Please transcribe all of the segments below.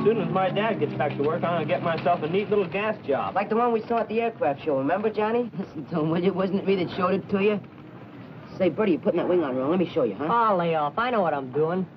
soon as my dad gets back to work, I'm gonna get myself a neat little gas job. Like the one we saw at the aircraft show, remember, Johnny? Listen to him, will you? Wasn't it me that showed it to you? Say, Bertie, you're putting that wing on wrong. Let me show you, huh? Oh, lay off. I know what I'm doing.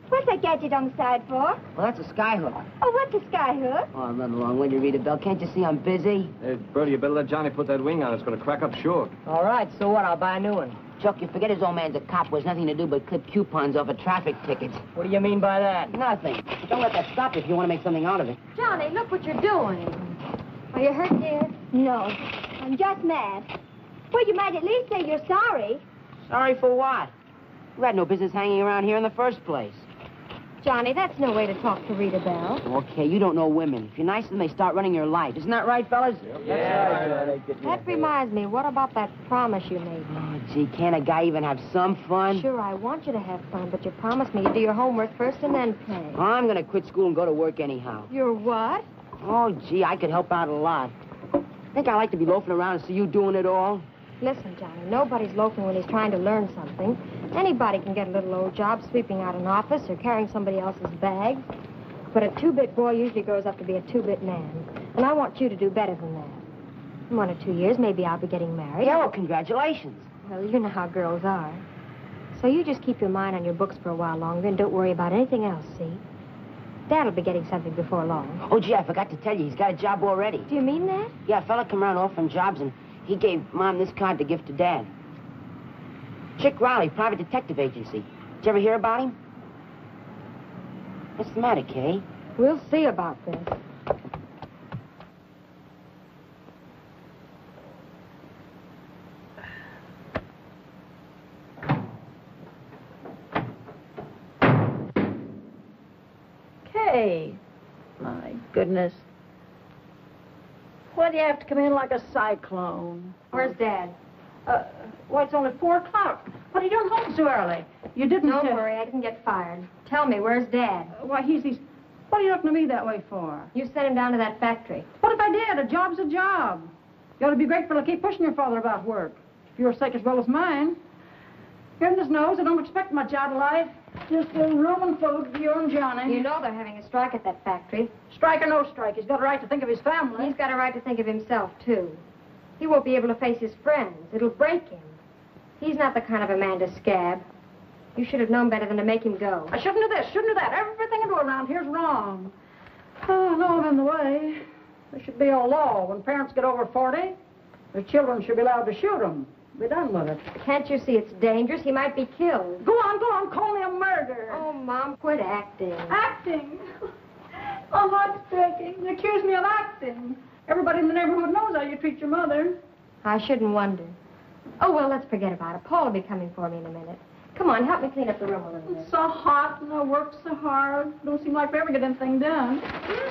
What's that gadget on the side for? Well, that's a sky hook. Oh, what's a sky hook? Oh, run along, will you, Rita Bell? Can't you see I'm busy? Hey, Bertie, you better let Johnny put that wing on. It's going to crack up sure. All right, so what? I'll buy a new one. Chuck, you forget his old man's a cop. Was nothing to do but clip coupons off of traffic tickets. What do you mean by that? Nothing. Don't let that stop you if you want to make something out of it. Johnny, look what you're doing. Are you hurt, dear? No. I'm just mad. Well, you might at least say you're sorry. Sorry for what? You had no business hanging around here in the first place. Johnny, that's no way to talk to Rita Bell. Okay, you don't know women. If you're nice to them, they start running your life. Isn't that right, fellas? Yeah. That reminds me, what about that promise you made me? Oh, gee, can't a guy even have some fun? Sure, I want you to have fun, but you promised me you'd do your homework first and then pay. I'm going to quit school and go to work anyhow. You're what? Oh, gee, I could help out a lot. Think I like to be loafing around and see you doing it all? Listen, Johnny, nobody's loafing when he's trying to learn something. Anybody can get a little old job sweeping out an office or carrying somebody else's bags. But a two-bit boy usually grows up to be a two-bit man. And I want you to do better than that. In 1 or 2 years, maybe I'll be getting married. Yeah, well, congratulations. Well, you know how girls are. So you just keep your mind on your books for a while longer and don't worry about anything else, see? Dad'll be getting something before long. Oh, gee, I forgot to tell you, he's got a job already. Do you mean that? Yeah, a fella come around offering jobs, and he gave Mom this card to give to Dad. Chick Riley, private detective agency. Did you ever hear about him? What's the matter, Kay? We'll see about this. Kay, my goodness. Why do you have to come in like a cyclone? Where's Dad? Well, it's only 4 o'clock. What are you doing home so early? You didn't... Don't worry, I didn't get fired. Tell me, where's Dad? Why, he's... What are you looking at me that way for? You sent him down to that factory. What if I did? A job's a job. You ought to be grateful to keep pushing your father about work. For your sake as well as mine. Goodness knows, I don't expect much out of life. Just a room and food for you and Johnny. You know they're having a strike at that factory. Strike or no strike, he's got a right to think of his family. He's got a right to think of himself, too. He won't be able to face his friends. It'll break him. He's not the kind of a man to scab. You should have known better than to make him go. I shouldn't do this, shouldn't do that. Everything I do around here's wrong. Oh, no, I'm in the way. There should be a law. When parents get over 40, their children should be allowed to shoot them. Be done with it. Can't you see it's dangerous? He might be killed. Go on, call me a murder. Oh, Mom, quit acting. Acting? My heart's breaking. They accuse me of acting. Everybody in the neighborhood knows how you treat your mother. I shouldn't wonder. Oh, well, let's forget about it. Paul will be coming for me in a minute. Come on, help me clean up the room a little bit. It's so hot and I work so hard. Don't seem like we ever get anything done.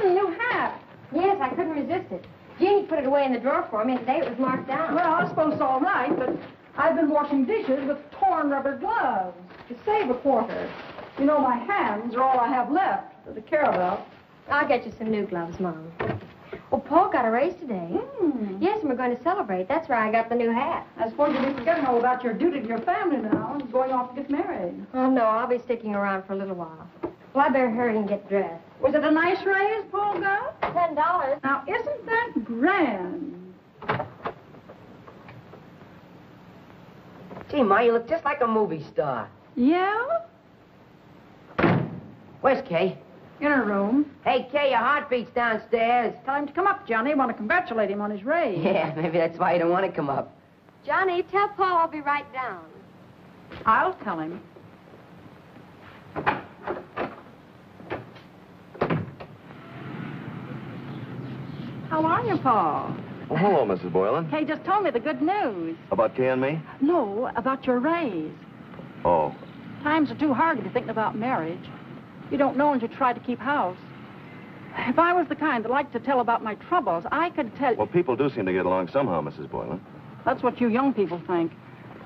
New hat. Yes, I couldn't resist it. Jeannie put it away in the drawer for me, and today it was marked down. Well, I suppose it's all right, but I've been washing dishes with torn rubber gloves to save a quarter. You know, my hands are all I have left to care about. I'll get you some new gloves, Mom. Oh, Paul got a raise today. Yes, and we're going to celebrate. That's where I got the new hat. I suppose you'll be forgetting all about your duty to your family now and going off to get married. Oh, no, I'll be sticking around for a little while. Well, I better hurry and get dressed. Was it a nice raise Paul got? $10. Now, isn't that grand? Gee, Ma, you look just like a movie star. Yeah? Where's Kay? In her room. Hey, Kay, your heartbeat's downstairs. Tell him to come up, Johnny. I want to congratulate him on his raise. Yeah, maybe that's why you don't want to come up. Johnny, tell Paul I'll be right down. I'll tell him. How are you, Paul? Well, hello, Mrs. Boylan. Kay just told me the good news. About Kay and me? No, about your raise. Oh. Times are too hard to be thinking about marriage. You don't know until you try to keep house. If I was the kind that liked to tell about my troubles, I could tell... Well, people do seem to get along somehow, Mrs. Boylan. That's what you young people think.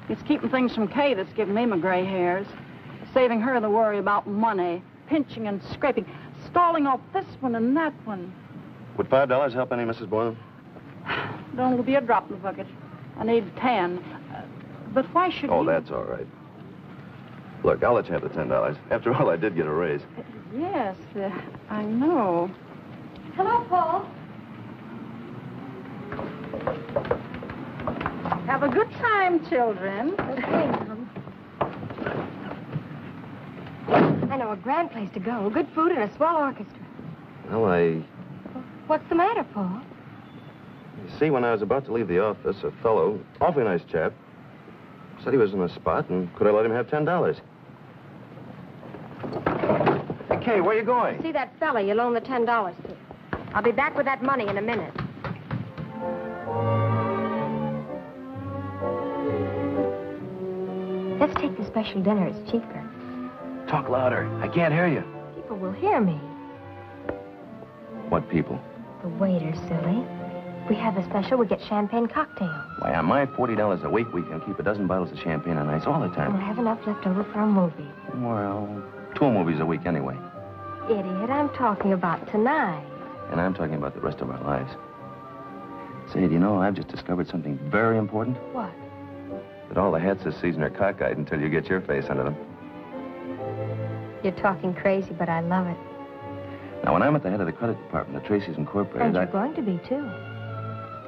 It's keeping things from Kay that's giving me my gray hairs. Saving her the worry about money, pinching and scraping, stalling off this one and that one. Would $5 help any, Mrs. Boylan? It'll only be a drop in the bucket. I need 10. But why should Oh, you... that's all right. Look, I'll let you have the $10. After all, I did get a raise. Yes, I know. Hello, Paul. Have a good time, children. Okay, Mom. I know a grand place to go. Good food and a swell orchestra. Well, What's the matter, Paul? you see, when I was about to leave the office, a fellow, awfully nice chap, said he was in a spot, and could I let him have $10? Hey, Kay, where you going? See that fella you loaned the $10 to. I'll be back with that money in a minute. Let's take the special dinner. It's cheaper. Talk louder. I can't hear you. People will hear me. What people? The waiter, silly. We have the special, we get champagne cocktails. Why, on my $40 a week, we can keep a dozen bottles of champagne on ice all the We'll time. have enough left over for a movie. Well, 2 movies a week anyway. Idiot, I'm talking about tonight. And I'm talking about the rest of our lives. Say, do you know, I've just discovered something very important? What? That all the hats this season are cockeyed until you get your face under them. You're talking crazy, but I love it. Now, when I'm at the head of the credit department at Tracy's Incorporated, And you're going to be, too.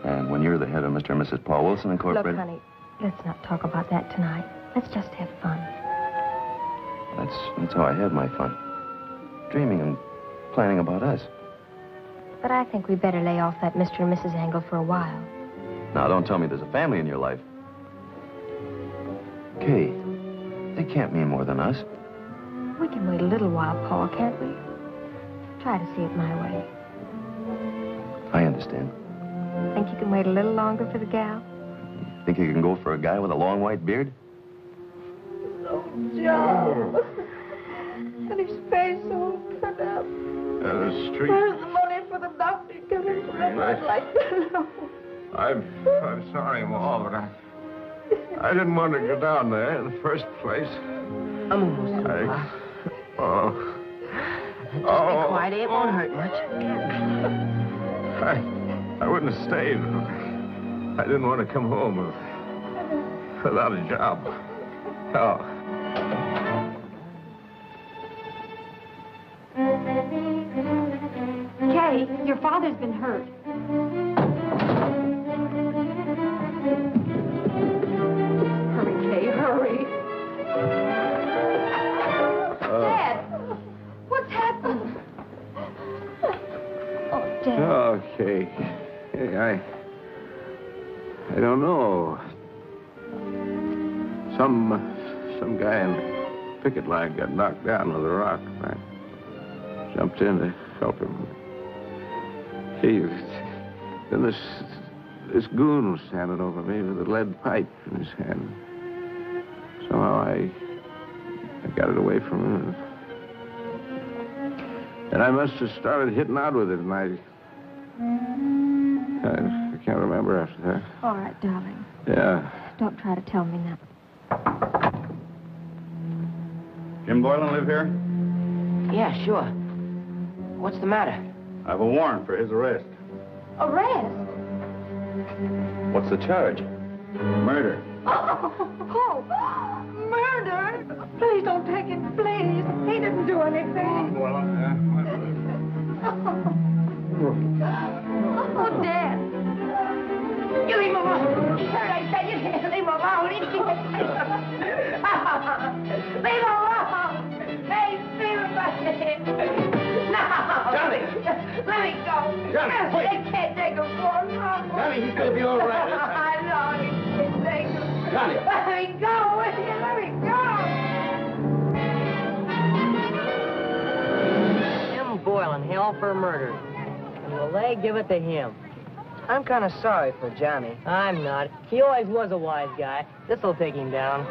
And when you're the head of Mr. and Mrs. Paul Wilson Incorporated... Look, honey, let's not talk about that tonight. Let's just have fun. That's how I have my fun. Dreaming and planning about us. But I think we better lay off that Mr. and Mrs. Angle for a while. Now, don't tell me there's a family in your life. Kay, they can't mean more than us. We can wait a little while, Paul, can't we? Try to see it my way. I understand. Think you can wait a little longer for the gal? Think you can go for a guy with a long white beard? Joe. And his face all cut up. The street. Where's the money for the doctor coming for him? I'd like to know. I'm sorry, Ma, but I didn't want to go down there in the first place. I'm almost through, Pa. Oh. Just be quiet. It won't hurt much. I wouldn't have stayed. I didn't want to come home without a job. Oh. Kay, your father's been hurt. Hurry, Kay, hurry. Dad, what's happened? Oh, Dad. Okay. Hey, I don't know. Some guy in the picket line got knocked down with a rock. I jumped in to help him. Gee, then this goon was standing over me with a lead pipe in his hand. Somehow I got it away from him. And I must have started hitting out with it, and I can't remember after that. All right, darling. Yeah. Don't try to tell me now. Jim Boylan live here? Yeah, sure. What's the matter? I have a warrant for his arrest. Arrest? What's the charge? Murder. Oh, murder! Please don't take it, please. He didn't do anything. Oh, Dad. You leave him alone. Heard I said you leave him alone. Leave him alone. Hey, leave him alone. No. Johnny. Let me go. Johnny, wait. They can't take him for me. Johnny, he's gonna be all right. I know. He can't take him. Johnny. Let me go. Will you? Let me go. Jim Boylan, hell for murder. And will they give it to him? I'm kind of sorry for Johnny. I'm not. He always was a wise guy. This'll take him down.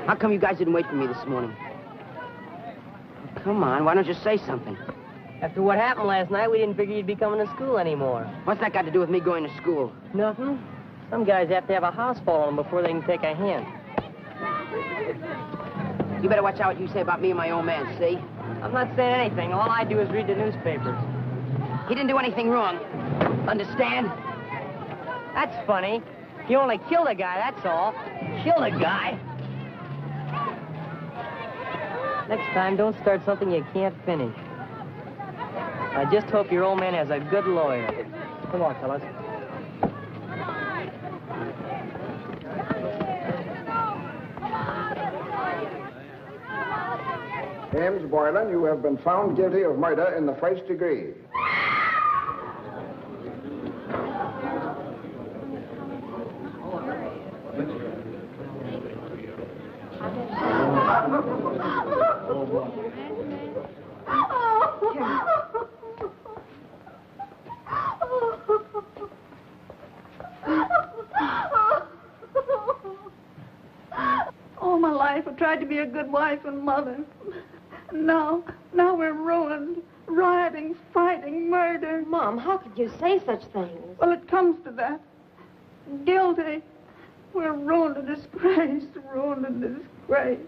How come you guys didn't wait for me this morning? Come on, why don't you say something? After what happened last night, we didn't figure you'd be coming to school anymore. What's that got to do with me going to school? Nothing. Some guys have to have a house fall on them before they can take a hint. You better watch out what you say about me and my old man, see? I'm not saying anything. All I do is read the newspapers. He didn't do anything wrong. Understand? That's funny. You only killed a guy, that's all. Killed a guy. Next time, don't start something you can't finish. I just hope your old man has a good lawyer. Come on, fellas. James Boylan, you have been found guilty of murder in the first degree. All my life I tried to be a good wife and mother. Now we're ruined. Rioting, fighting, murder. Mom, how could you say such things? Well, it comes to that. Guilty. We're ruined and disgraced. Ruined and disgraced.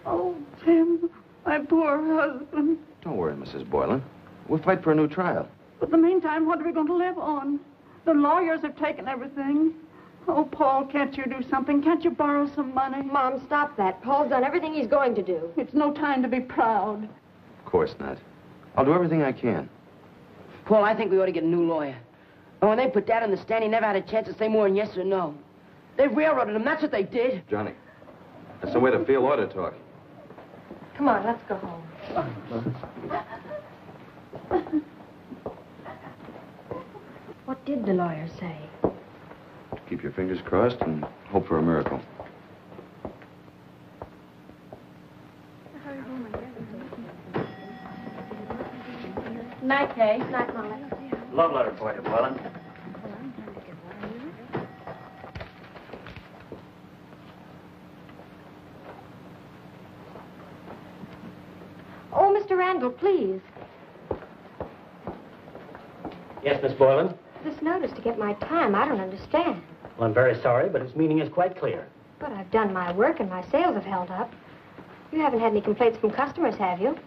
Oh, Tim, my poor husband. Don't worry, Mrs. Boylan. We'll fight for a new trial. But in the meantime, what are we going to live on? The lawyers have taken everything. Oh, Paul, can't you do something? Can't you borrow some money? Mom, stop that. Paul's done everything he's going to do. It's no time to be proud. Of course not. I'll do everything I can. Paul, I think we ought to get a new lawyer. And when they put Dad on the stand, he never had a chance to say more than yes or no. They railroaded him. That's what they did. Johnny, that's the way to feel order talk. Come on, let's go home. What did the lawyer say? Keep your fingers crossed and hope for a miracle. Night, Kay. Night, Molly. Love letter for you, Boylan. Oh, Mr. Randall, please. Yes, Miss Boylan? This notice to get my time, I don't understand. Well, I'm very sorry, but its meaning is quite clear. But I've done my work and my sales have held up. You haven't had any complaints from customers, have you?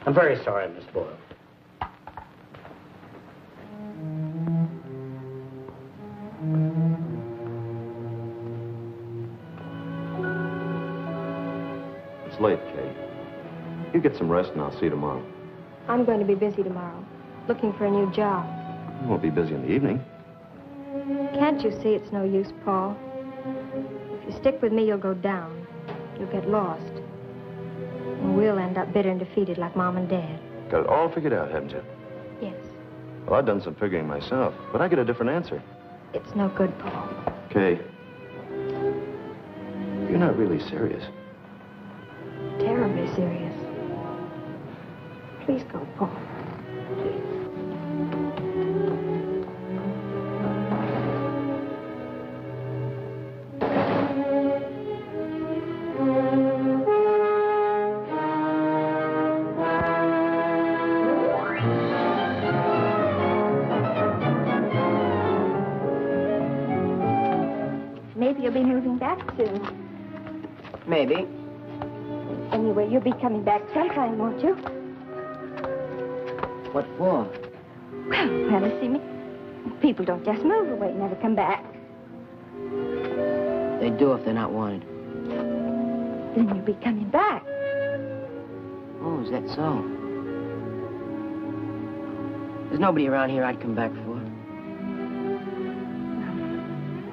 I'm very sorry, Miss Boylan. It's late, Kay. You get some rest and I'll see you tomorrow. I'm going to be busy tomorrow, looking for a new job. You won't be busy in the evening. Can't you see it's no use, Paul? If you stick with me, you'll go down. You'll get lost. And we'll end up bitter and defeated like Mom and Dad. Got it all figured out, haven't you? Yes. Well, I've done some figuring myself, but I get a different answer. It's no good, Paul. Kay, you're not really serious. Terribly serious. Please go, Paul. Maybe you'll be moving back soon. Maybe. Anyway, you'll be coming back sometime, won't you? What for? Well, you see me. People don't just move away and never come back. They do if they're not wanted. Then you'll be coming back. Oh, is that so? There's nobody around here I'd come back for.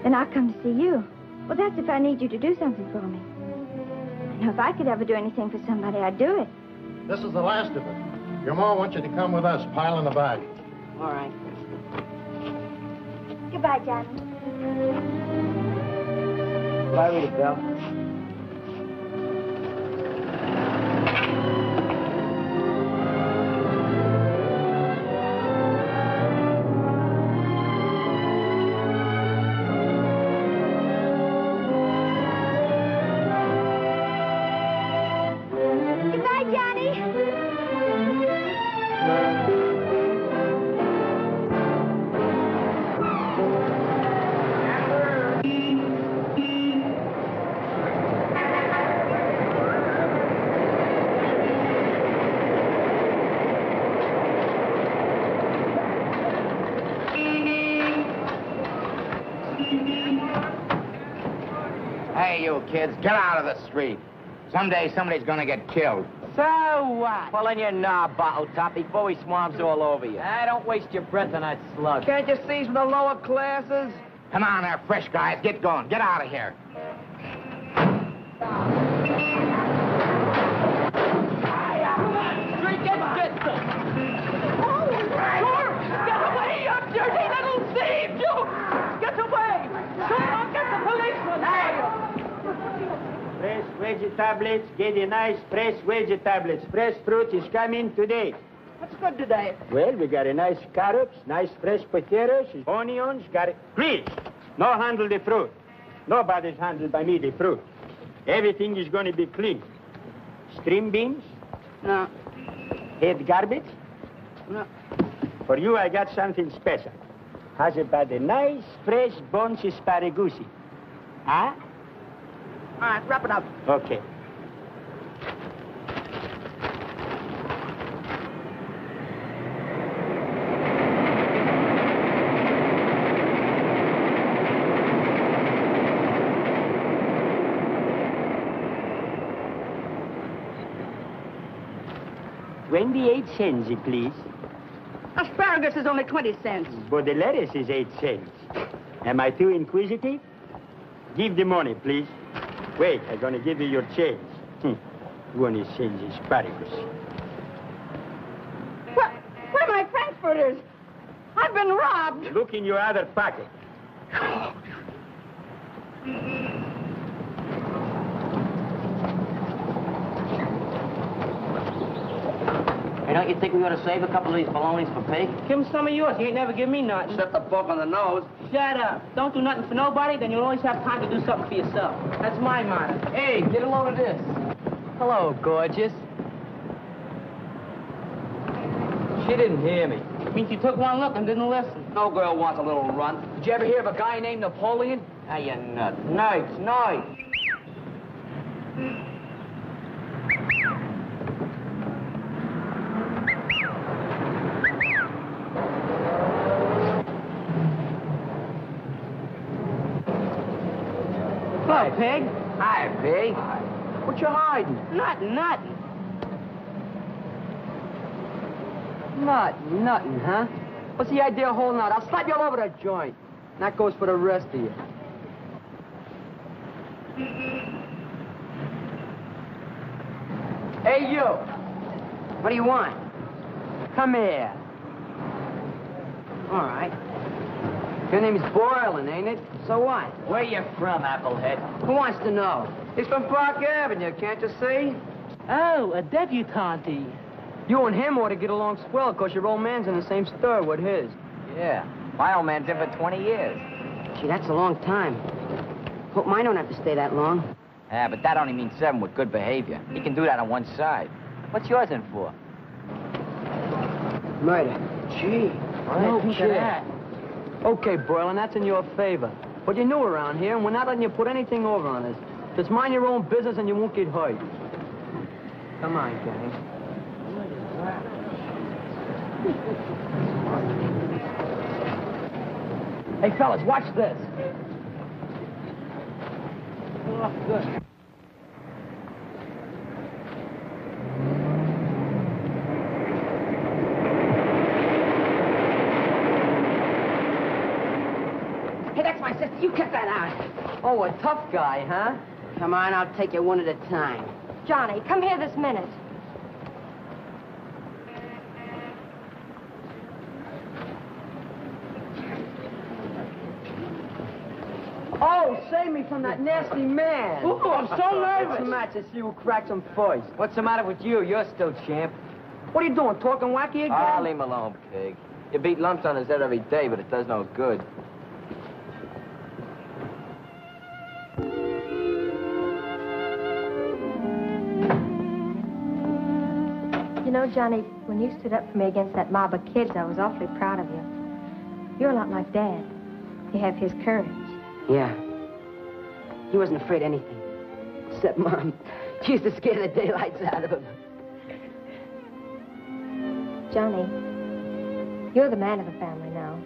Then I'll come to see you. Well, that's if I need you to do something for me. I know if I could ever do anything for somebody, I'd do it. This is the last of it. Your ma wants you to come with us, pile in the baggage. All right. Goodbye, Johnny. Bye, Rita Bell. Hey, you kids, get out of the street. Someday somebody's gonna get killed. So what? Pulling your knob, bottle top, before he swarms all over you. Don't waste your breath on that slug. Can't you see from the lower classes? Come on there, fresh guys. Get going. Get out of here. Get away, you dirty little thief! You! Get away! Come get the policeman! Fresh vegetables, get a nice fresh vegetables. Fresh fruit is coming today. What's good today? Well, we got a nice carrots, nice fresh potatoes, onions, got it. Please, no handle the fruit. Nobody's handled by me the fruit. Everything is going to be clean. String beans? No. Head garbage? No. For you, I got something special. How's about a nice, fresh bunch asparagus? Huh? All right, wrap it up. Okay. $0.28, please. Asparagus is only 20 cents. But the lettuce is 8 cents. Am I too inquisitive? Give the money, please. Wait, I'm going to give you your change. One is change asparagus. Where are my frankfurters? I've been robbed. Look in your other pocket. Hey, don't you think we ought to save a couple of these balonies for pig? Give him some of yours. You ain't never give me nothing. Set the book on the nose. Shut up. Don't do nothing for nobody, then you'll always have time to do something for yourself. That's my motto. Hey, get a load of this. Hello, gorgeous. She didn't hear me. Means you took one look and didn't listen. No girl wants a little run. Did you ever hear of a guy named Napoleon? Ah, you nut. Nice. Hello, pig. Hi, pig. What you hiding? Nothing. Nothing, huh? What's the idea of holding out? I'll slap you all over that joint. And that goes for the rest of you. Hey, you. What do you want? Come here. All right. Your name's Boylan, ain't it? So what? Where you from, Applehead? Who wants to know? He's from Park Avenue, can't you see? Oh, a debutante. You and him ought to get along swell, because your old man's in the same stir with his. Yeah. My old man's in for 20 years. Gee, that's a long time. Hope mine don't have to stay that long. Yeah, but that only means 7 with good behavior. He can do that on one side. What's yours in for? Murder. Gee. No that. Okay, Boylan, that's in your favor. But you're new around here, and we're not letting you put anything over on us. Just mind your own business and you won't get hurt. Come on, gang. Hey, fellas, watch this. Oh, good. Hey, that's my sister. You cut that out. Oh, a tough guy, huh? Come on, I'll take you one at a time. Johnny, come here this minute. Oh, save me from that nasty man. Ooh, I'm so nervous. It's a match to see who cracks him first. What's the matter with you? You're still champ. What are you doing, talking wacky again? Ah, leave him alone, pig. You beat lumps on his head every day, but it does no good. You know, Johnny, when you stood up for me against that mob of kids, I was awfully proud of you. You're a lot like Dad. You have his courage. Yeah. He wasn't afraid of anything. Except Mom. She used to scare the daylights out of him. Johnny, you're the man of the family now.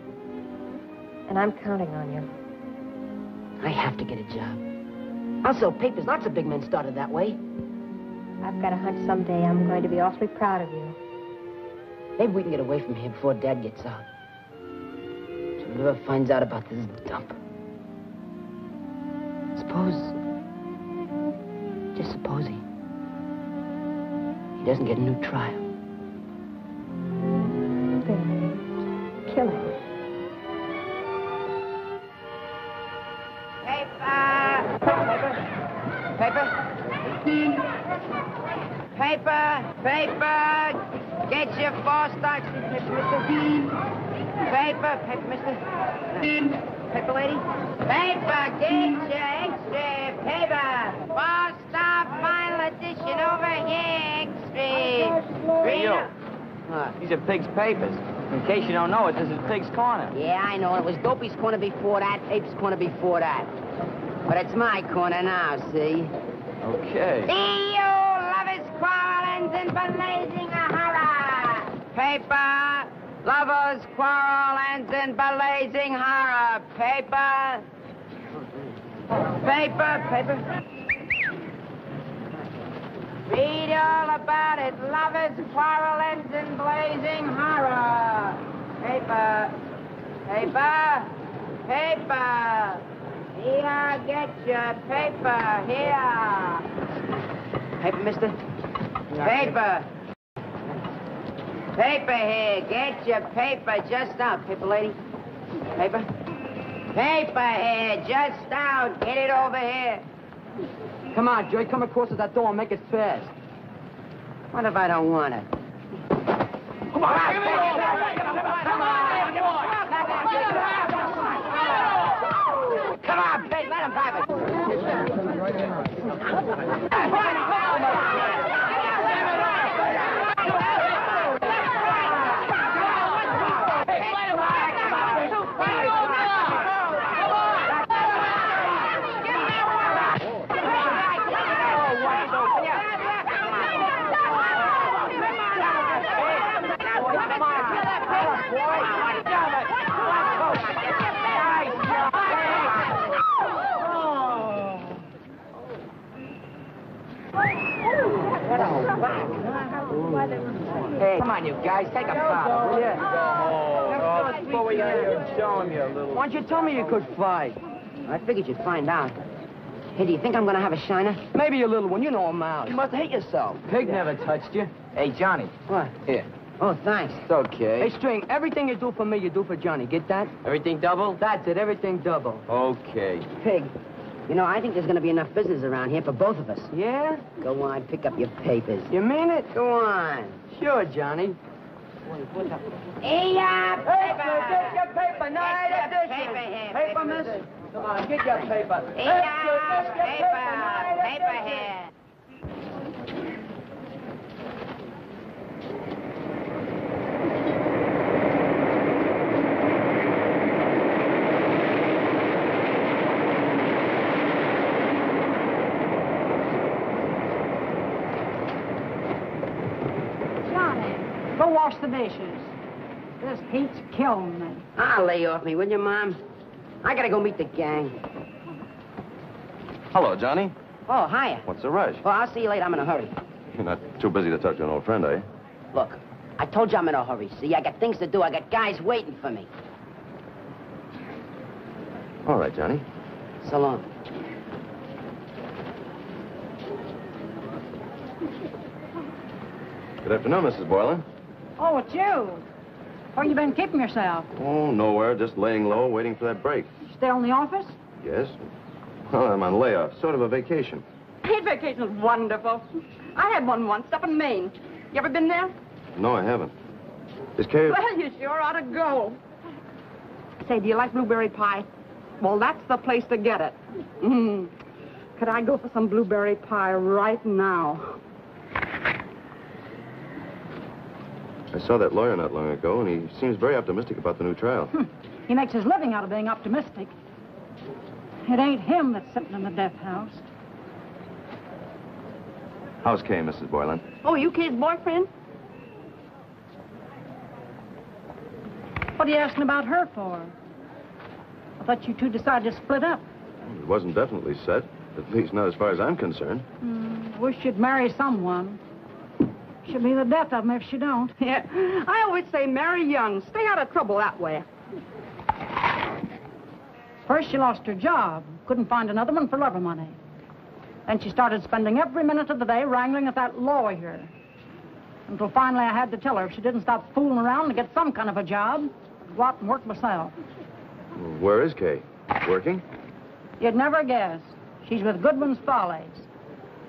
And I'm counting on you. I have to get a job. I'll sell papers. Lots of big men started that way. I've got a hunch someday I'm going to be awfully proud of you. Maybe we can get away from here before Dad gets out. So he never finds out about this dump. Just suppose he doesn't get a new trial. Kill him. Paper. Get your 4 stocks, mister. Paper, mister. Paper lady. Paper, get your extra paper. 4-star final edition over here, extra. Hey, you. These are Pig's papers. In case you don't know it, this is Pig's Corner. Yeah, I know. It was Dopey's corner before that, Ape's corner before that. But it's my corner now, see? Okay. You lovers, quarrel, ends in blazing horror. Paper, lovers, quarrel, ends in blazing horror. Paper. Read all about it. Lovers, quarrel, ends in blazing horror. Paper. Here, get your paper. Here. Paper, mister? Paper. Paper here. Get your paper just out. Paper lady. Paper. Paper here. Just out. Get it over here. Come on, Joey. Come across to that door and make it fast. What if I don't want it? Come on, give me Come on, Pig, let him have it. Hey, come on, you guys. Take a bow, will you? Before we got here, show him your little... Why don't you tell me you could fight? I figured you'd find out. Hey, do you think I'm gonna have a shiner? Maybe a little one. You know him out. You must hate yourself. Pig never touched you. Hey, Johnny. What? Here. Oh, thanks. It's okay. Hey, String, everything you do for me, you do for Johnny. Get that? Everything double? That's it. Everything double. Okay. Pig, you know, I think there's gonna be enough business around here for both of us. Yeah? Go on, pick up your papers. You mean it? Go on. Sure, Johnny. Hey, paper! Get your paper. Night edition. Paper here. Paper, miss? Come on, get your paper. Paper here. Go wash the dishes. This heat's killing me. I'll lay off me, will you, Mom? I gotta go meet the gang. Hello, Johnny. Oh, hiya. What's the rush? Well, I'll see you later. I'm in a hurry. You're not too busy to talk to an old friend, are you? Look, I told you I'm in a hurry. See, I got things to do. I got guys waiting for me. All right, Johnny. So long. Good afternoon, Mrs. Boylan. Oh, it's you. Where you been keeping yourself? Oh, nowhere. Just laying low, waiting for that break. Still in the office? Yes. Well, I'm on layoff. Sort of a vacation. Hey, vacation's wonderful. I had one once up in Maine. You ever been there? No, I haven't. Is Cave... Well, you sure ought to go. Say, do you like blueberry pie? Well, that's the place to get it. Could I go for some blueberry pie right now? I saw that lawyer not long ago, and he seems very optimistic about the new trial. He makes his living out of being optimistic. It ain't him that's sitting in the death house. How's Kay, Mrs. Boylan? Oh, you kid's boyfriend? What are you asking about her for? I thought you two decided to split up. It wasn't definitely set. At least not as far as I'm concerned. Wish you'd marry someone. She'll be the death of me if she don't. Yeah. I always say marry young. Stay out of trouble that way. First, she lost her job. Couldn't find another one for love or money. Then she started spending every minute of the day wrangling with that lawyer. Until finally I had to tell her if she didn't stop fooling around to get some kind of a job, I'd go out and work myself. Well, where is Kay? Working? You'd never guess. She's with Goodman's Follies.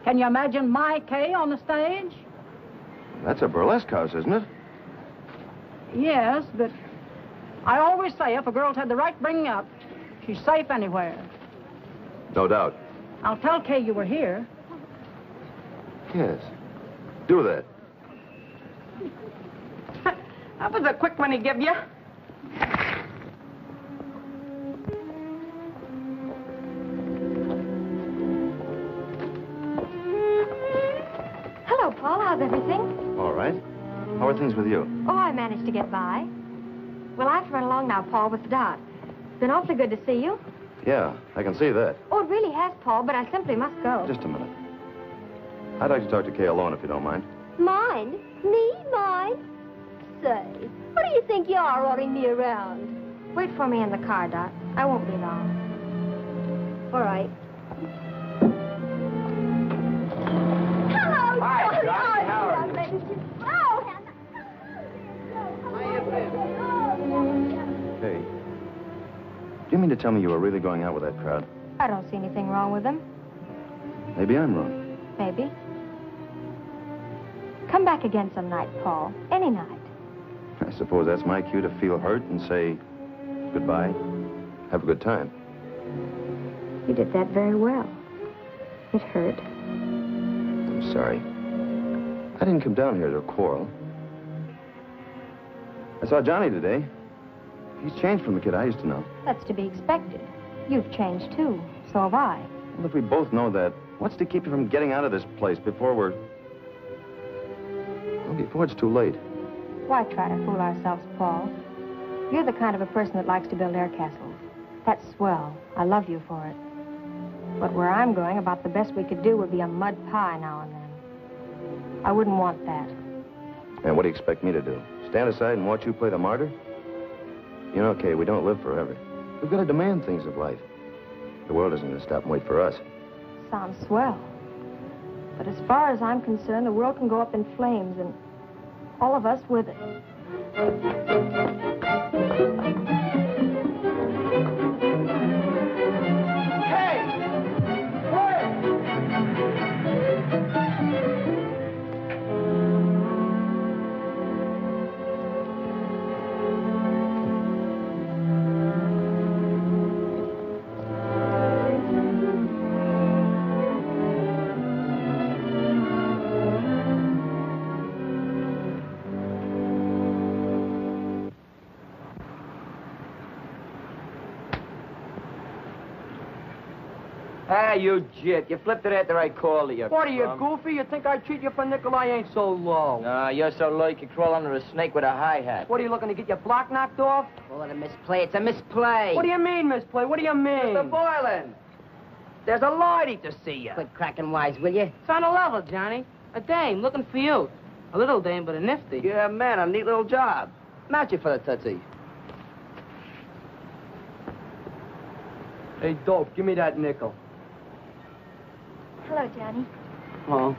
Can you imagine my Kay on the stage? That's a burlesque house, isn't it? Yes, but I always say if a girl's had the right bringing up, she's safe anywhere. No doubt. I'll tell Kay you were here. Yes. Do that. That was a quick one he give you. Hello, Paul. How's everything? All right. How are things with you? Oh, I managed to get by. Well, I have to run along now, Paul, with Dot. It's been awfully good to see you. Yeah, I can see that. Oh, it really has, Paul, but I simply must go. Just a minute. I'd like to talk to Kay alone, if you don't mind. Mine? Me? Mine? Say, what do you think you are ordering me around? Wait for me in the car, Dot. I won't be long. All right. Hello, Hi, Johnny. Johnny. How are you? Kay, do you mean to tell me you were really going out with that crowd? I don't see anything wrong with them. Maybe I'm wrong. Maybe. Come back again some night, Paul. Any night. I suppose that's my cue to feel hurt and say goodbye. Have a good time. You did that very well. It hurt. I'm sorry. I didn't come down here to quarrel. I saw Johnny today. He's changed from the kid I used to know. That's to be expected. You've changed, too. So have I. Well, if we both know that, what's to keep you from getting out of this place before we're... Well, before it's too late. Why try to fool ourselves, Paul? You're the kind of a person that likes to build air castles. That's swell. I love you for it. But where I'm going, about the best we could do would be a mud pie now and then. I wouldn't want that. And what do you expect me to do? Stand aside and watch you play the martyr? You know, Kay, we don't live forever. We've got to demand things of life. The world isn't going to stop and wait for us. Sounds swell. But as far as I'm concerned, the world can go up in flames, and all of us with it. Hey, you jit. You flipped it after I called you. What are you, goofy? You think I treat you for nickel? I ain't so low. No, you're so low you could crawl under a snake with a hi-hat. What, are you looking to get your block knocked off? Call it a misplay. It's a misplay. What do you mean, misplay? What do you mean? Mr. Boylan, there's a lady to see you. Quit cracking wise, will you? It's on a level, Johnny. A dame looking for you. A little dame, but a nifty. Yeah, man, a neat little job. Match you for the Tootsie. Hey, dope, give me that nickel. Hello, Johnny. Oh.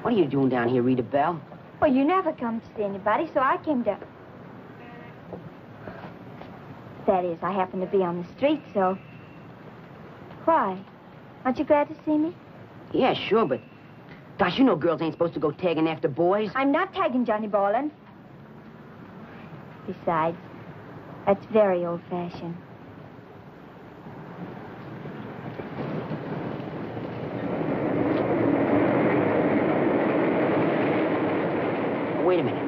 What are you doing down here, Rita Bell? Well, you never come to see anybody, so I came down. That is, I happened to be on the street, so... Why? Aren't you glad to see me? Yeah, sure, but... Gosh, you know girls ain't supposed to go tagging after boys. I'm not tagging Johnny Boylan. Besides, that's very old-fashioned. Wait a minute.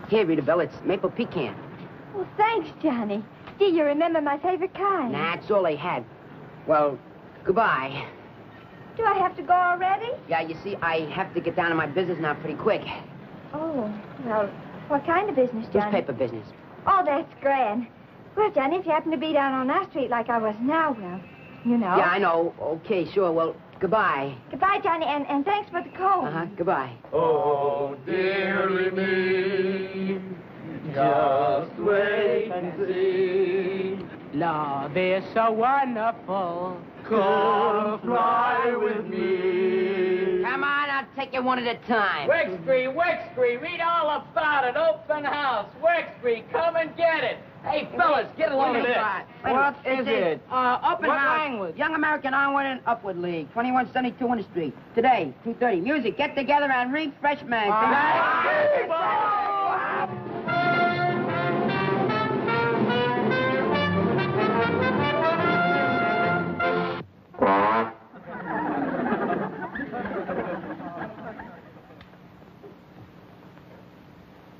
Here, Rita Bell, it's maple pecan. Well, thanks, Johnny. Gee, you remember my favorite kind. Nah, that's all they had. Well, Goodbye. Do I have to go already? Yeah, you see, I have to get down to my business now pretty quick. Oh, well, what kind of business, Johnny? Newspaper business. Oh, that's grand. Well, Johnny, if you happen to be down on our street like I was now, well, you know. Yeah, I know. Okay, sure. Well, goodbye. Goodbye, Johnny, and thanks for the comb. Uh-huh. Goodbye. Oh, dearie me, just wait and see. Love is so wonderful. Come fly with me. Come on, I'll take you one at a time. Wexbury, read all about it. Open house. Wexbury, come and get it. Hey, fellas, get a load of this. What is it? Open What house. language? Young American Onward and Upward League, 2172 Winter Street. Today, 2:30. Music, get together and refresh, man.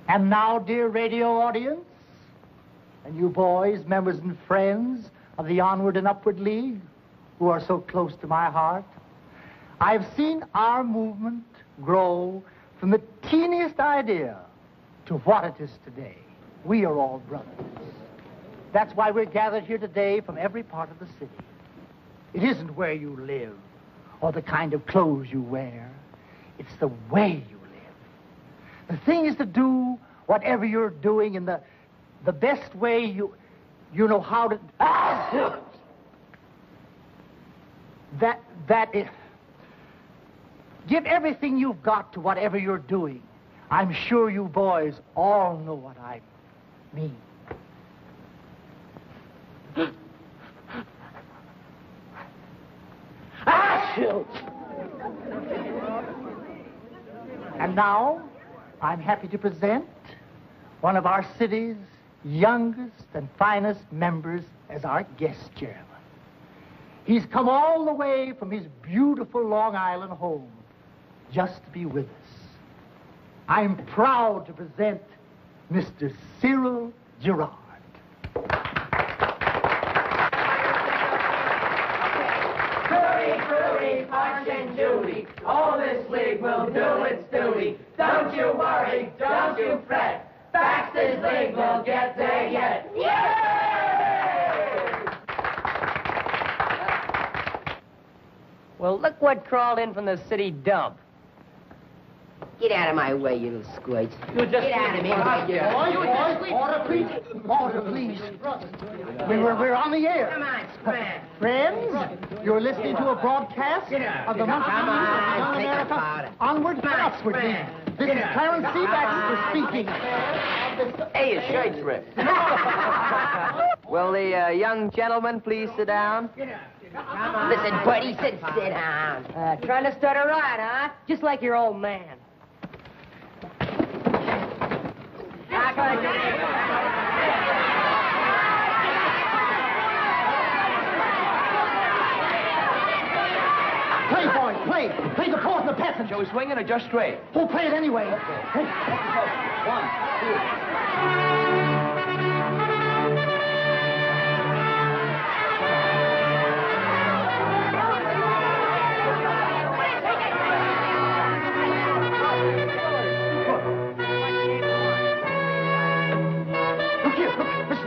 And now, dear radio audience, and you boys, members and friends of the Onward and Upward League, who are so close to my heart, I've seen our movement grow from the teeniest idea to what it is today. We are all brothers. That's why we're gathered here today from every part of the city. It isn't where you live or the kind of clothes you wear. It's the way you live. The thing is to do whatever you're doing in the best way you know how to... That is... Give everything you've got to whatever you're doing. I'm sure you boys all know what I mean. Shoot! And now, I'm happy to present one of our city's youngest and finest members as our guest chairman. He's come all the way from his beautiful Long Island home just to be with us. I'm proud to present Mr. Cyril Girard. Judy, Punch and Judy, all this league will do its duty. Don't you worry, don't you fret, Baxter's League will get there yet. Well, look what crawled in from the city dump. Get out of my way, you little squirts. You just Get out of me. Order, please. We're on the air. Come on, scram. Friends, you're listening to a broadcast of the monthly Come on, Young take a America powder. Onward and Upward League. This is Clarence C. Baxter speaking. Hey, your shirt's ripped. Will the young gentleman please sit down? Listen, buddy, sit down. Trying to start a riot, huh? Just like your old man. Play, boys, play. Play the fourth and the peasant. Shall we swing it or just straight? Oh, play it anyway. Hey. 1, 2.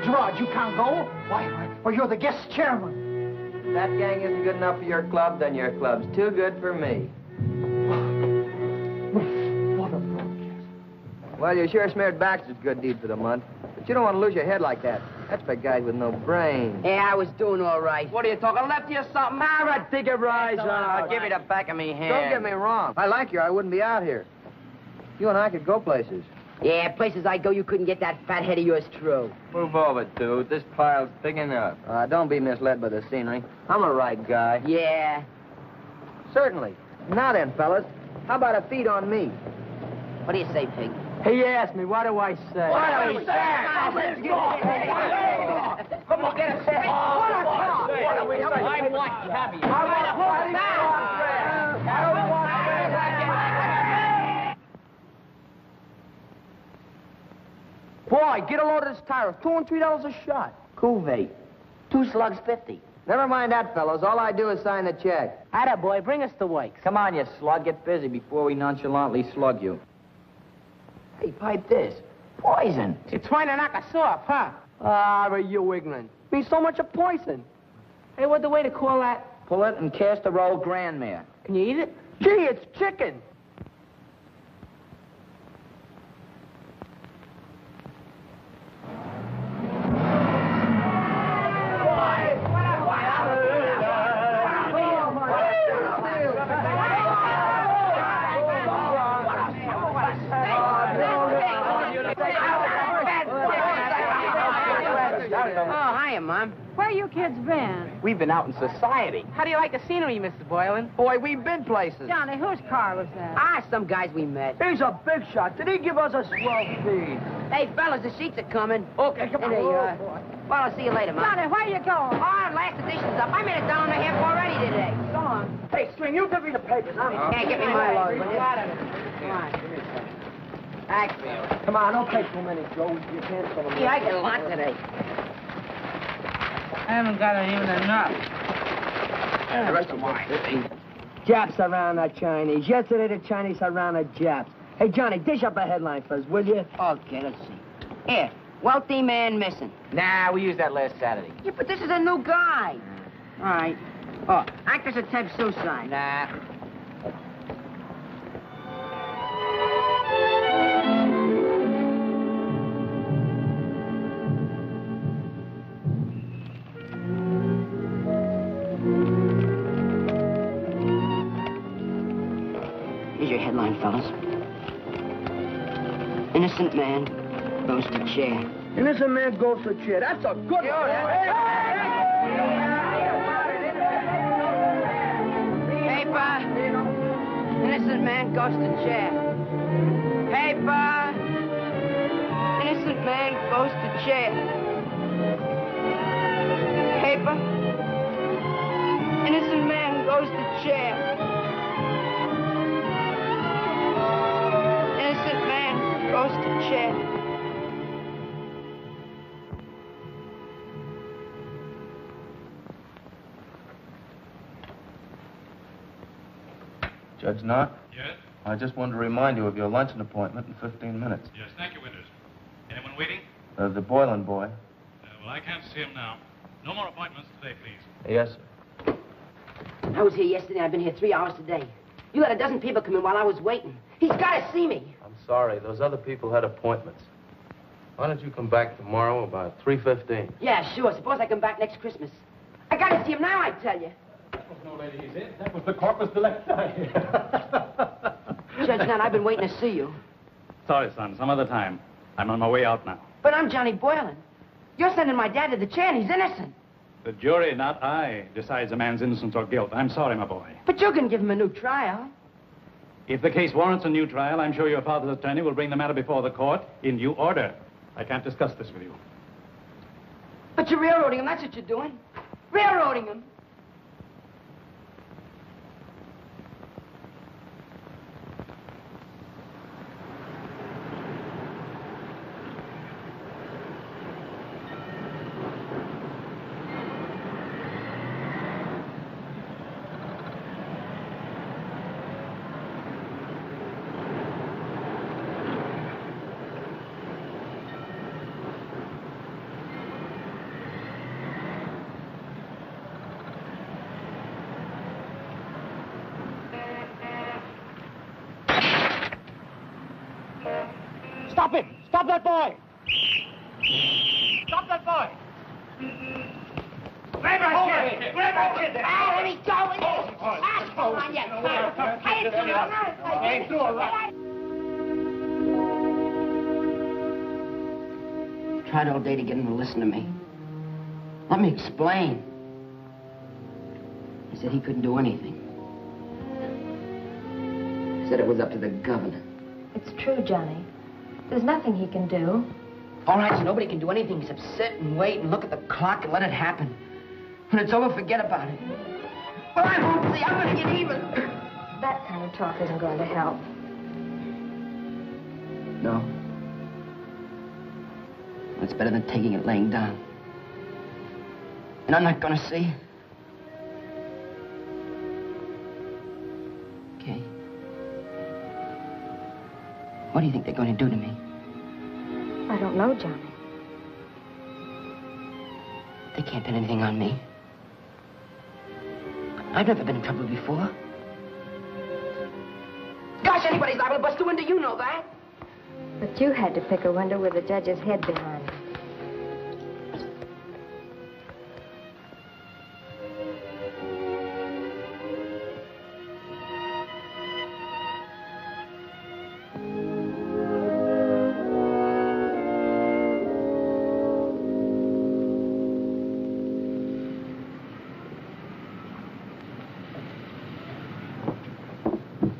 Gerard, you can't go. Why, you're the guest chairman. If that gang isn't good enough for your club, then your club's too good for me. What a broadcast. Well, you sure smeared Baxter's good deed for the month. But you don't want to lose your head like that. That's for guys with no brains. Yeah, I was doing all right. What are you talking, lefty or something? Take a rise I'll give you the back of me hand. Don't get me wrong. If I like you, I wouldn't be out here. You and I could go places. Yeah, places I go, you couldn't get that fat head of yours through. Move over, dude. This pile's big enough. Don't be misled by the scenery. I'm a right guy. Yeah. Certainly. Now then, fellas, how about a feed on me? What do you say, pig? He asked me, what do I say? What do we say? Let's go. Come on, get a set. What do we say? I want caviar. I want Boy, get a load of this tire. $2 and $3 a shot. Cuvée. 2 slugs, 50. Never mind that, fellows. All I do is sign the check. Atta boy, bring us the wakes. Come on, you slug. Get busy before we nonchalantly slug you. Hey, pipe this. Poison. You're trying to knock us off, huh? Ah, are you ignorant? Means so much of poison. Hey, what's the way to call that? Pull it and cast a roll grandmere. Can you eat it? Gee, it's chicken. Oh, hiya, Mom. Where you kids been? We've been out in society. How do you like the scenery, Mr. Boylan? Boy, we've been places. Johnny, whose car was that? Ah, some guys we met. He's a big shot. Did he give us a swell feed? Hey, fellas, the sheets are coming. Okay, come on. There you are. Well, I'll see you later, Mom. Johnny, where you going? Oh, last edition's up. I made $1.50 already today. Go on. Hey, String, you give me the papers. Can't get me my load, will you? Come on. Come on, don't take too many, Joe. You can't fill them. Yeah, I get a lot today. I haven't got even enough. The rest of mine. Japs around the Chinese. Yesterday, the Chinese around the Japs. Hey, Johnny, dish up a headline first, will you? Okay, let's see. Here, wealthy man missing. Nah, we used that last Saturday. Yeah, but this is a new guy. All right. Oh, actress attempts suicide. Nah. Here's your headline, fellas. Innocent man goes to chair. Innocent man goes to chair. That's a good one. Paper. Innocent man goes to chair. Paper. Innocent man goes to chair. Paper. Innocent man goes to chair. Innocent man goes to chair. Judge Knott? Yes? I just wanted to remind you of your luncheon appointment in 15 minutes. Yes, thank you, Winters. Anyone waiting? The Boylan boy. Well, I can't see him now. No more appointments today, please. Yes, sir. I was here yesterday. I've been here 3 hours today. You let a dozen people come in while I was waiting. He's got to see me. I'm sorry. Those other people had appointments. Why don't you come back tomorrow about 3:15? Yeah, sure. Suppose I come back next Christmas. I got to see him now, I tell you. That was no lady he's in. That was the corpus delicti. Judge Nunn, I've been waiting to see you. Sorry, son. Some other time. I'm on my way out now. But I'm Johnny Boylan. You're sending my dad to the chair, and he's innocent. The jury, not I, decides a man's innocence or guilt. I'm sorry, my boy. But you can give him a new trial. If the case warrants a new trial, I'm sure your father's attorney will bring the matter before the court in due order. I can't discuss this with you. But you're railroading him. That's what you're doing. Railroading him. Stop him! Stop that boy! Stop that boy! Grab that kid! Grab that kid! Oh, let me go with this! Ah, come on, you cunt! Hey, it's Tried all day to get him to listen to me. Let me explain. He said he couldn't do anything. He said it was up to the governor. It's true, Johnny. There's nothing he can do. All right, so nobody can do anything except sit and wait and look at the clock and let it happen. When it's over, forget about it. Well, I won't see. I'm going to get even. That kind of talk isn't going to help. No. It's better than taking it laying down. And I'm not going to see. What do you think they're going to do to me? I don't know, Johnny. They can't pin anything on me. I've never been in trouble before. Gosh, anybody's liable to bust a window, you know that. But you had to pick a window with the judge's head behind it.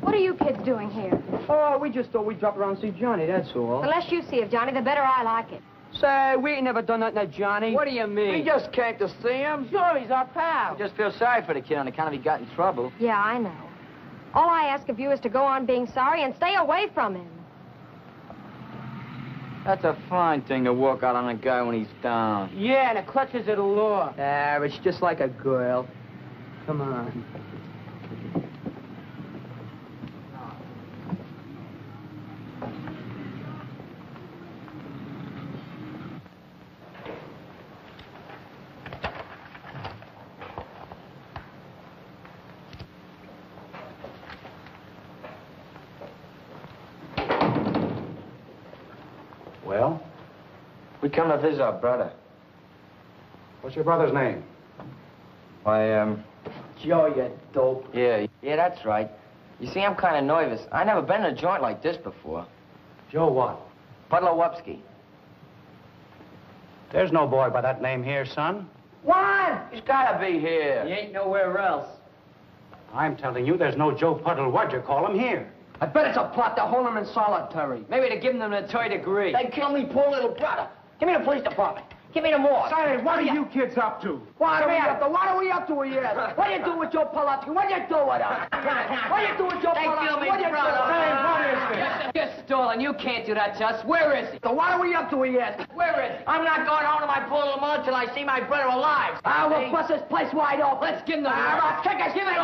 What are you kids doing here? Oh, we just thought we'd drop around and see Johnny, that's all. The less you see of Johnny, the better I like it. Say, we ain't never done nothing to Johnny. What do you mean? We just came to see him. Sure, he's our pal. I just feel sorry for the kid on account of he got in trouble. Yeah, I know. All I ask of you is to go on being sorry and stay away from him. That's a fine thing to walk out on a guy when he's down. Yeah, the clutches of the law. Ah, it's just like a girl. Come on. Well? We come to visit our brother. What's your brother's name? Why, Joe, you dope. Yeah, that's right. You see, I'm kind of nervous. I never been in a joint like this before. Joe what? Puddlowupski. There's no boy by that name here, son. What? He's gotta be here. He ain't nowhere else. I'm telling you, there's no Joe Puddle, what'd you call him, here. I bet it's a plot to hold him in solitary. Maybe to give him the third degree. They killed me poor little brother. Give me the police department. Give me the morgue. Say, what are you kids up to? What are we up to? What are we up to here? What do you do with Joe Pulaski? What do you do with him? What do you do with Joe Pulaski? What do you do? Hey, what is this? You're stalling. You can't do that to us. Where is he? So what are we up to here? Where is he? I'm not going home to my poor little mother till I see my brother alive. We'll bust this place wide open. Let's give him the Kick us. Give it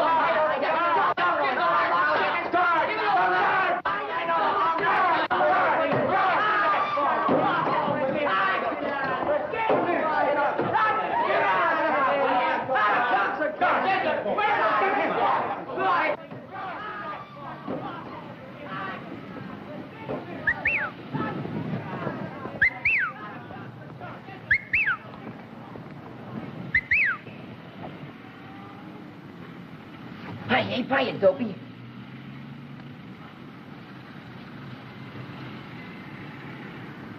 Hey, by you, dopey.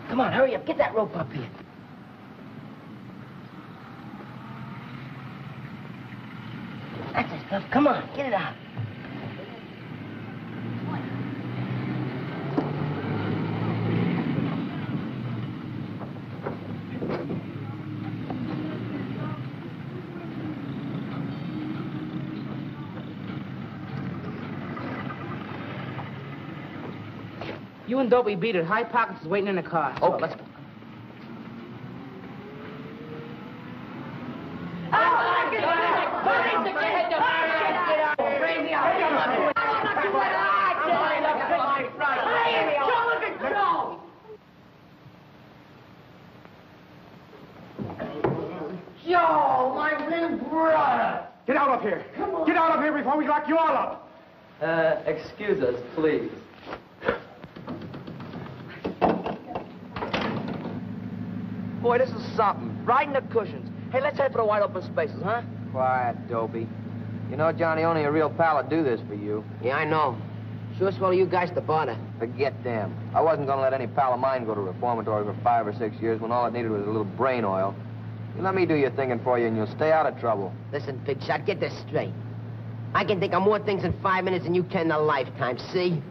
Come on, hurry up. Get that rope up here. That's the stuff. Come on, get it out. You and Dopey beat it. High Pockets is waiting in the car. Okay, let's go. Joe, my little brother. Get out of here. Come on. Get out of here before we lock you all up. Excuse us, please. Boy, this is something. Riding the cushions. Hey, let's head for the wide open spaces, huh? Quiet, Dopey. You know, Johnny, only a real pal would do this for you. Yeah, I know. Sure swell you guys to bother. Forget them. I wasn't going to let any pal of mine go to reformatory for 5 or 6 years when all it needed was a little brain oil. You let me do your thinking for you and you'll stay out of trouble. Listen, big shot, get this straight. I can think of more things in 5 minutes than you can in a lifetime, see?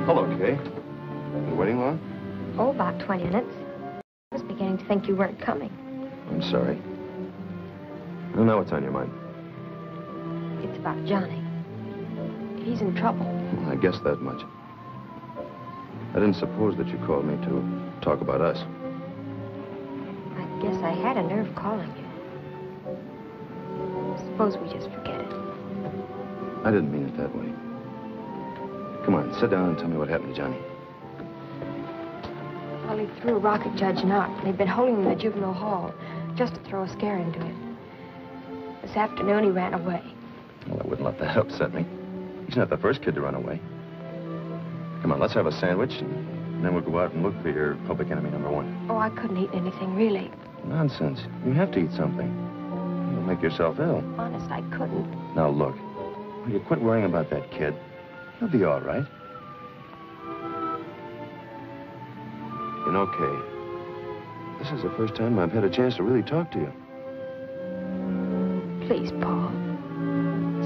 Hello, Kay. You waiting long? Oh, about 20 minutes. I was beginning to think you weren't coming. I'm sorry. I know what's on your mind. It's about Johnny. He's in trouble. Well, I guess that much. I didn't suppose that you called me to talk about us. I guess I had a nerve calling you. Suppose we just forget it. I didn't mean it that way. Come on, sit down and tell me what happened to Johnny. Well, he threw a rock at Judge Knott, and he'd been holding him in the juvenile hall just to throw a scare into it. This afternoon, he ran away. Well, I wouldn't let that upset me. He's not the first kid to run away. Come on, let's have a sandwich, and then we'll go out and look for your public enemy number one. Oh, I couldn't eat anything, really. Nonsense. You have to eat something. You'll make yourself ill. Honest, I couldn't. Now, look. Will you quit worrying about that kid? He'll be all right. You know, Kay, this is the first time I've had a chance to really talk to you. Please, Paul.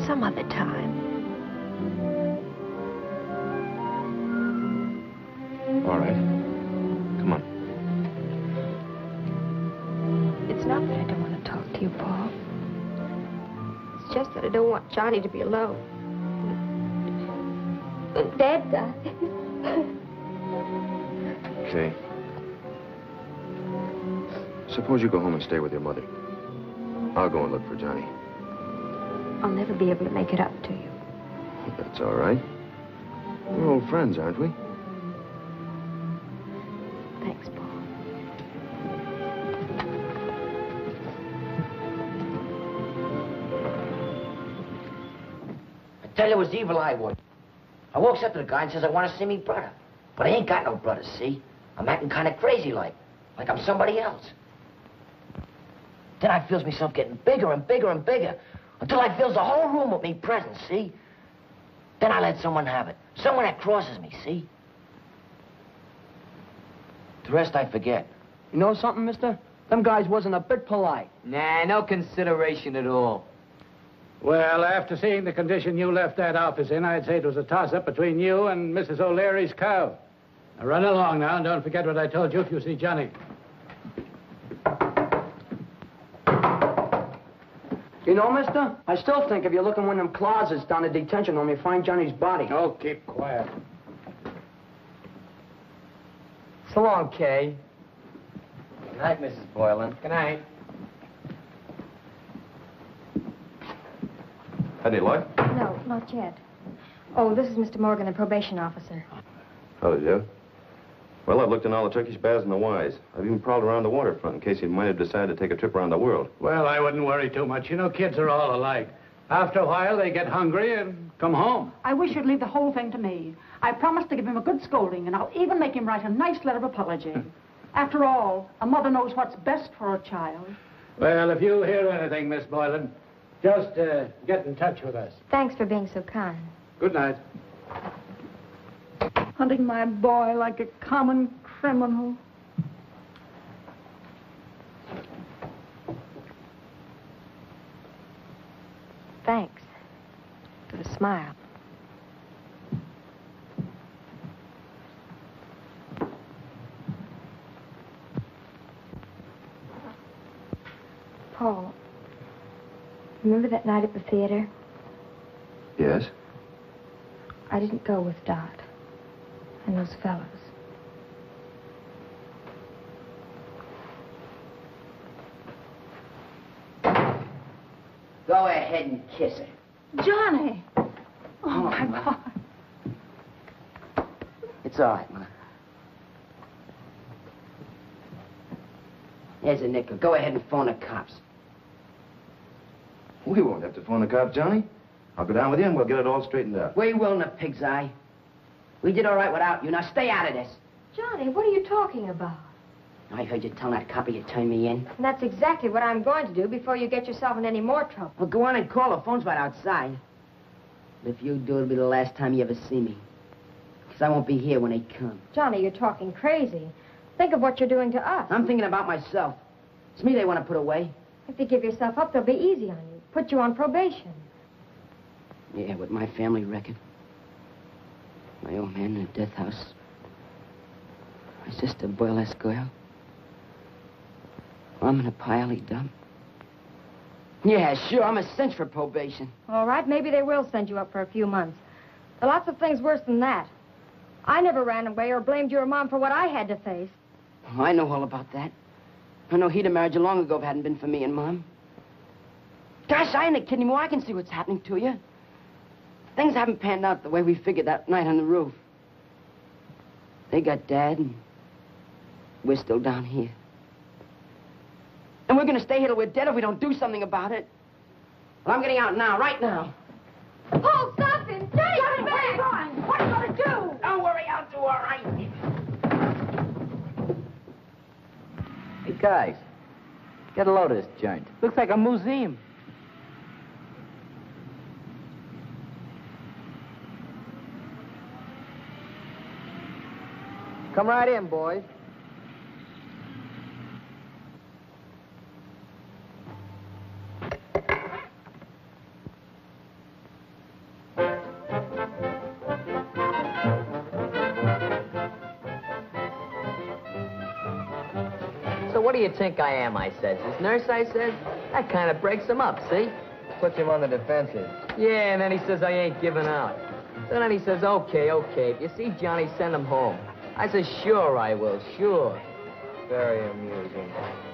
Some other time. All right. Come on. It's not that I don't want to talk to you, Paul. It's just that I don't want Johnny to be alone. Dad died. Okay. Suppose you go home and stay with your mother. I'll go and look for Johnny. I'll never be able to make it up to you. That's all right. We're old friends, aren't we? Thanks, Paul. I tell you, it was Evil Eye Wood. I walks up to the guy and says, I want to see me brother. But I ain't got no brother, see? I'm acting kind of crazy like I'm somebody else. Then I feels myself getting bigger and bigger and bigger until I fills the whole room with me present, see? Then I let someone have it. Someone that crosses me, see? The rest I forget. You know something, mister? Them guys wasn't a bit polite. Nah, no consideration at all. Well, after seeing the condition you left that office in, I'd say it was a toss-up between you and Mrs. O'Leary's cow. Now, run along now, and don't forget what I told you if you see Johnny. You know, mister, I still think if you look in one of them closets down the detention room, you find Johnny's body. Oh, keep quiet. So long, Kay. Good night, Mrs. Boylan. Good night. Any luck? No, not yet. Oh, this is Mr. Morgan, the probation officer. How do you do? Well, I've looked in all the Turkish baths and the Ys. I've even prowled around the waterfront in case he might have decided to take a trip around the world. Well, I wouldn't worry too much. You know, kids are all alike. After a while, they get hungry and come home. I wish you'd leave the whole thing to me. I promised to give him a good scolding, and I'll even make him write a nice letter of apology. After all, a mother knows what's best for her child. Well, if you hear anything, Miss Boylan, just get in touch with us. Thanks for being so kind. Good night. Hunting my boy like a common criminal. Thanks for the smile. Paul, remember that night at the theater? Yes? I didn't go with Dot and those fellows. Go ahead and kiss her. Johnny! Oh, my God. It's all right, Ma. Here's a nickel. Go ahead and phone the cops. We won't have to phone the cops, Johnny. I'll go down with you and we'll get it all straightened out. We will in a pig's eye. We did all right without you. Now stay out of this. Johnny, what are you talking about? I heard you tell that copper you turned me in. And that's exactly what I'm going to do before you get yourself in any more trouble. Well, go on and call. The phone's right outside. If you do, it'll be the last time you ever see me. Because I won't be here when they come. Johnny, you're talking crazy. Think of what you're doing to us. I'm thinking about myself. It's me they want to put away. If you give yourself up, they'll be easy on you. Put you on probation. Yeah, with my family record. My old man in the death house. My sister, burlesque girl. I'm in a pile he dumped. Yeah, sure. I'm a cinch for probation. All right, maybe they will send you up for a few months. There are lots of things worse than that. I never ran away or blamed your mom for what I had to face. Oh, I know all about that. I know he'd have married you long ago if it hadn't been for me and Mom. Gosh, I ain't a kid anymore. I can see what's happening to you. Things haven't panned out the way we figured that night on the roof. They got Dad, and we're still down here. And we're gonna stay here till we're dead if we don't do something about it. Well, I'm getting out now, right now. Paul, stop him! Johnny, come back! Where are you going? What are you going to do? Don't worry, I'll do all right. Hey, guys, get a load of this joint. Looks like a museum. Come right in, boys. So what do you think I am, I says. His nurse, I says? That kind of breaks him up, see? Puts him on the defensive. Yeah, and then he says I ain't giving out. So then he says, okay, if you see Johnny, send him home. I says, sure I will, sure. Very amusing.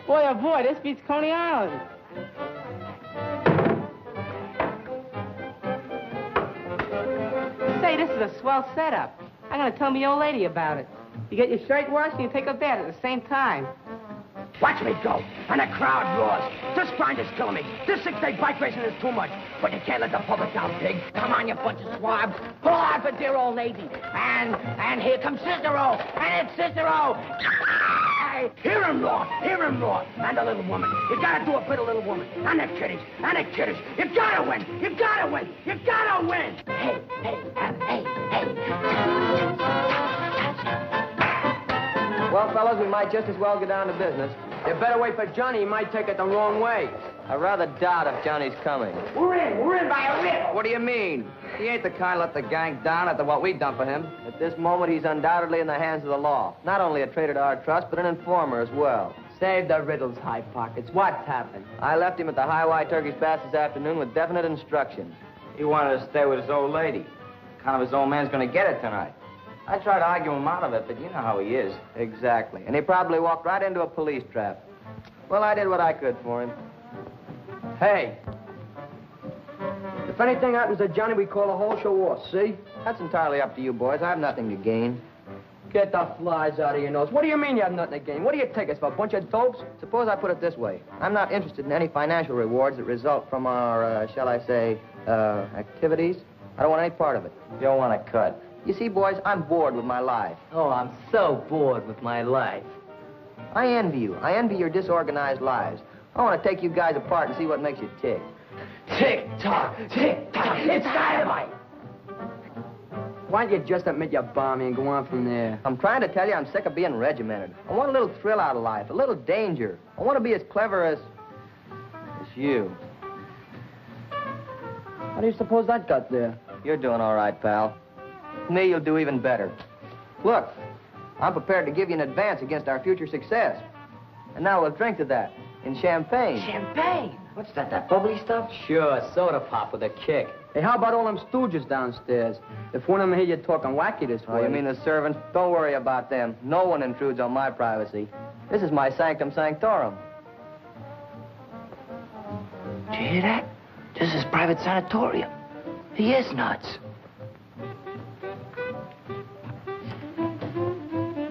Boy, oh boy, this beats Coney Island. Say, this is a swell setup. I'm gonna tell me old lady about it. You get your shirt washed and you take a bath at the same time. Watch me go, and the crowd roars. This grind is killing me. This six-day bike racing is too much. But you can't let the public down, pig. Come on, you bunch of swabs. Pull out for dear old lady. And here comes Cicero. And it's Cicero. Hear him roar. Hear him roar. And the little woman. You gotta do it for the little woman. And the kiddies. And the kiddies. You gotta win. You gotta win. You gotta win. Hey, hey, hey. Well, fellas, we might just as well get down to business. You better wait for Johnny. He might take it the wrong way. I rather doubt if Johnny's coming. We're in by a rip. What do you mean? He ain't the kind to let the gang down after what we've done for him. At this moment, he's undoubtedly in the hands of the law. Not only a traitor to our trust, but an informer as well. Save the riddles, High Pockets. What's happened? I left him at the Highway Turkish Baths this afternoon with definite instructions. He wanted to stay with his old lady. Kind of his old man's gonna get it tonight. I tried to argue him out of it, but you know how he is. Exactly. And he probably walked right into a police trap. Well, I did what I could for him. Hey. If anything happens to Johnny, we call the whole show off, see? That's entirely up to you, boys. I have nothing to gain. Get the flies out of your nose. What do you mean you have nothing to gain? What do you take us for, a bunch of dopes? Suppose I put it this way. I'm not interested in any financial rewards that result from our, shall I say, activities. I don't want any part of it. You don't want to cut. You see, boys, I'm bored with my life. Oh, I'm so bored with my life. I envy you. I envy your disorganized lives. I want to take you guys apart and see what makes you tick. Tick-tock, tick-tock, it's dynamite. Why don't you just admit you're balmy and go on from there? I'm trying to tell you I'm sick of being regimented. I want a little thrill out of life, a little danger. I want to be as clever as you. How do you suppose that got there? You're doing all right, pal. Me, you'll do even better. Look, I'm prepared to give you an advance against our future success. And now we'll drink to that in champagne. Champagne? What's that bubbly stuff? Sure, soda pop with a kick. Hey, how about all them stooges downstairs? If one of them hear you talking wacky this way... Oh, you mean the servants? Don't worry about them. No one intrudes on my privacy. This is my sanctum sanctorum. Did you hear that? This is his private sanatorium. He is nuts.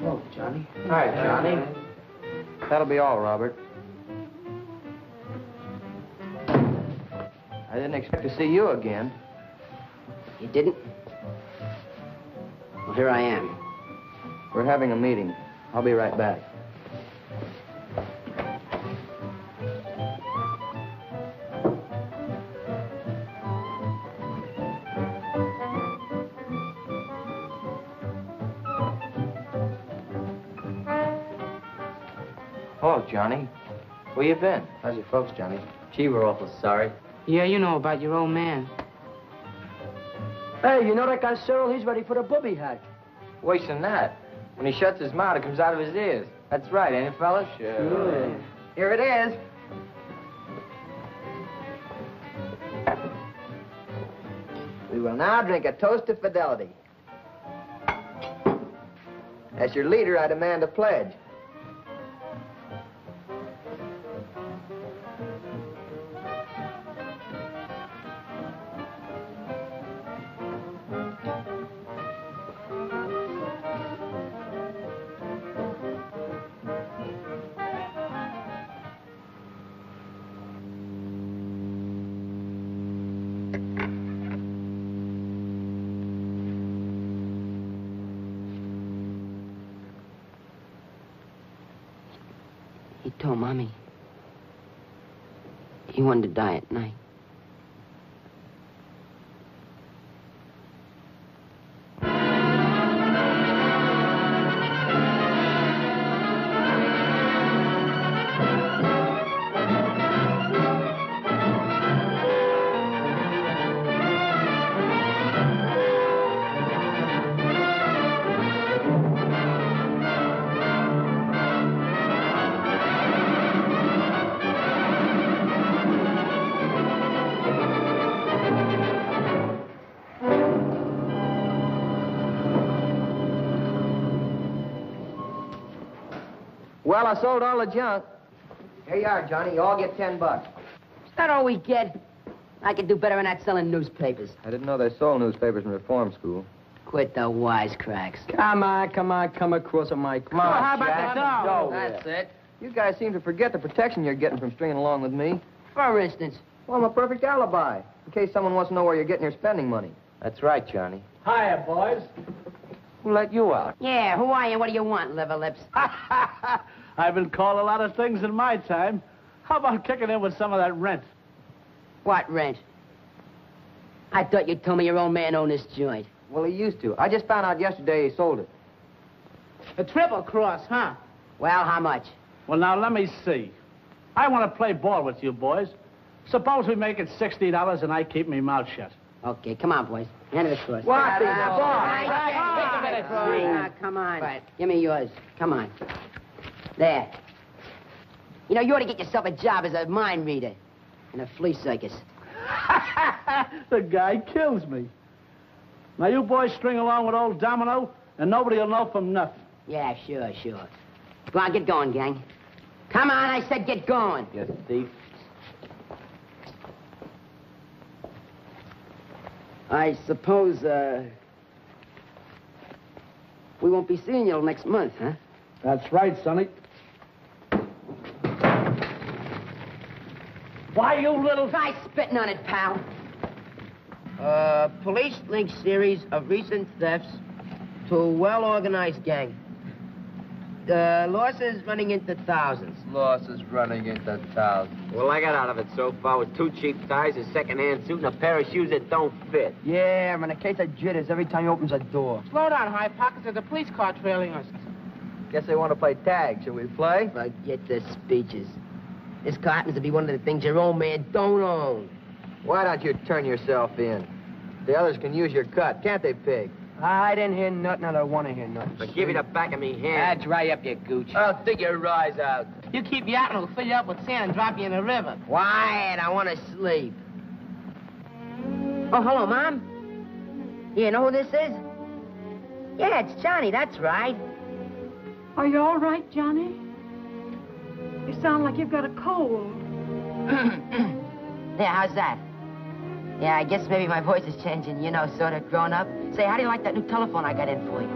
Oh, Johnny. All right, Johnny. That'll be all, Robert. I didn't expect to see you again. You didn't? Well, here I am. We're having a meeting. I'll be right back. Oh, Johnny. Where you been? How's your folks, Johnny? Gee, we're awful sorry. Yeah, you know about your old man. Hey, you know that guy Cyril? He's ready for the booby hatch. Worse than that. When he shuts his mouth, it comes out of his ears. That's right, ain't it, fellas? Sure. Here it is. We will now drink a toast to fidelity. As your leader, I demand a pledge. He told Mommy he wanted to die at night. Well, I sold all the junk. Here you are, Johnny. You all get $10. Is that all we get? I could do better than that selling newspapers. I didn't know they sold newspapers in reform school. Quit the wisecracks. Come across a mic. Come on, how about Jack. the dough? That's it. You guys seem to forget the protection you're getting from stringing along with me. For instance? Well, I'm a perfect alibi, in case someone wants to know where you're getting your spending money. That's right, Johnny. Hiya, boys. Who let you out? Yeah, who are you? What do you want, liver lips? I've been called a lot of things in my time. How about kicking in with some of that rent? What rent? I thought you told me your old man owned this joint. Well, he used to. I just found out yesterday he sold it. A triple cross, huh? Well, how much? Well, now, let me see. I want to play ball with you boys. Suppose we make it $60 and I keep my mouth shut. Okay, come on, boys. Hand it across. What the Come on. Right. Give me yours. Come on. There. You know, you ought to get yourself a job as a mind reader in a flea circus. The guy kills me. Now, you boys string along with old Domino, and nobody will know from nothing. Yeah, sure. Go on, get going, gang. Come on, I said get going. You thief. I suppose, we won't be seeing you till next month, huh? That's right, Sonny. Why, you little... Try spitting on it, pal. Police link series of recent thefts to a well-organized gang. Losses running into thousands. Losses running into thousands. Well, I got out of it so far with 2 cheap ties, a second-hand suit, and a pair of shoes that don't fit. Yeah, and a case of jitters every time he opens a door. Slow down, High Pockets. There's a police car trailing us. Guess they want to play tag. Shall we play? Forget the speeches. This car happens to be one of the things your old man don't own. Why don't you turn yourself in? The others can use your cut, can't they, pig? I didn't hear nothing. I don't want to hear nothing. But give you the back of me hand. Dry up your gooch. I'll dig your eyes out. You keep yapping, we'll fill you up with sand and drop you in the river. Quiet, I want to sleep. Oh, hello, Mom. You know who this is? Yeah, it's Johnny, that's right. Are you all right, Johnny? You sound like you've got a cold. Yeah, how's that? Yeah, I guess maybe my voice is changing, you know, sort of grown up. Say, how do you like that new telephone I got in for you?